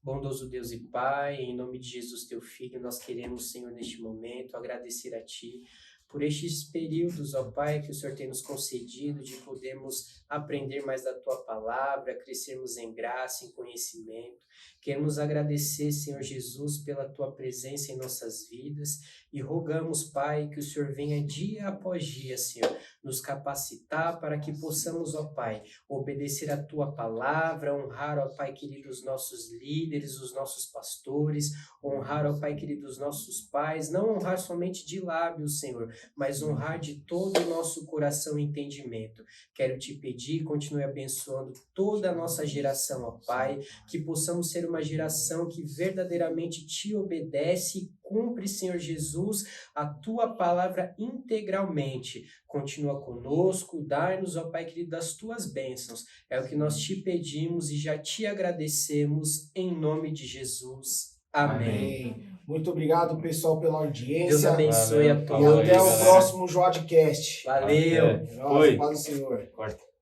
Bondoso Deus e Pai, em nome de Jesus, teu Filho, nós queremos, Senhor, neste momento, agradecer a Ti por estes períodos, ó Pai, que o Senhor tem nos concedido de podermos aprender mais da Tua Palavra, crescermos em graça, em conhecimento. Queremos agradecer, Senhor Jesus, pela Tua presença em nossas vidas e rogamos, Pai, que o Senhor venha dia após dia, Senhor, nos capacitar para que possamos, ó Pai, obedecer a Tua Palavra, honrar, ó Pai querido, os nossos líderes, os nossos pastores, honrar, ó Pai querido, os nossos pais, não honrar somente de lábios, Senhor, mas honrar de todo o nosso coração e entendimento. Quero te pedir, continue abençoando toda a nossa geração, ó Pai, que possamos ser uma geração que verdadeiramente te obedece e cumpre, Senhor Jesus, a Tua Palavra integralmente. Continua conosco, dai-nos, ó Pai querido, das Tuas bênçãos. É o que nós te pedimos e já te agradecemos, em nome de Jesus. Amém. Muito obrigado, pessoal, pela audiência. Deus abençoe a E todos. até o próximo Joadcast. Valeu. Foi. Paz do Senhor. Corta.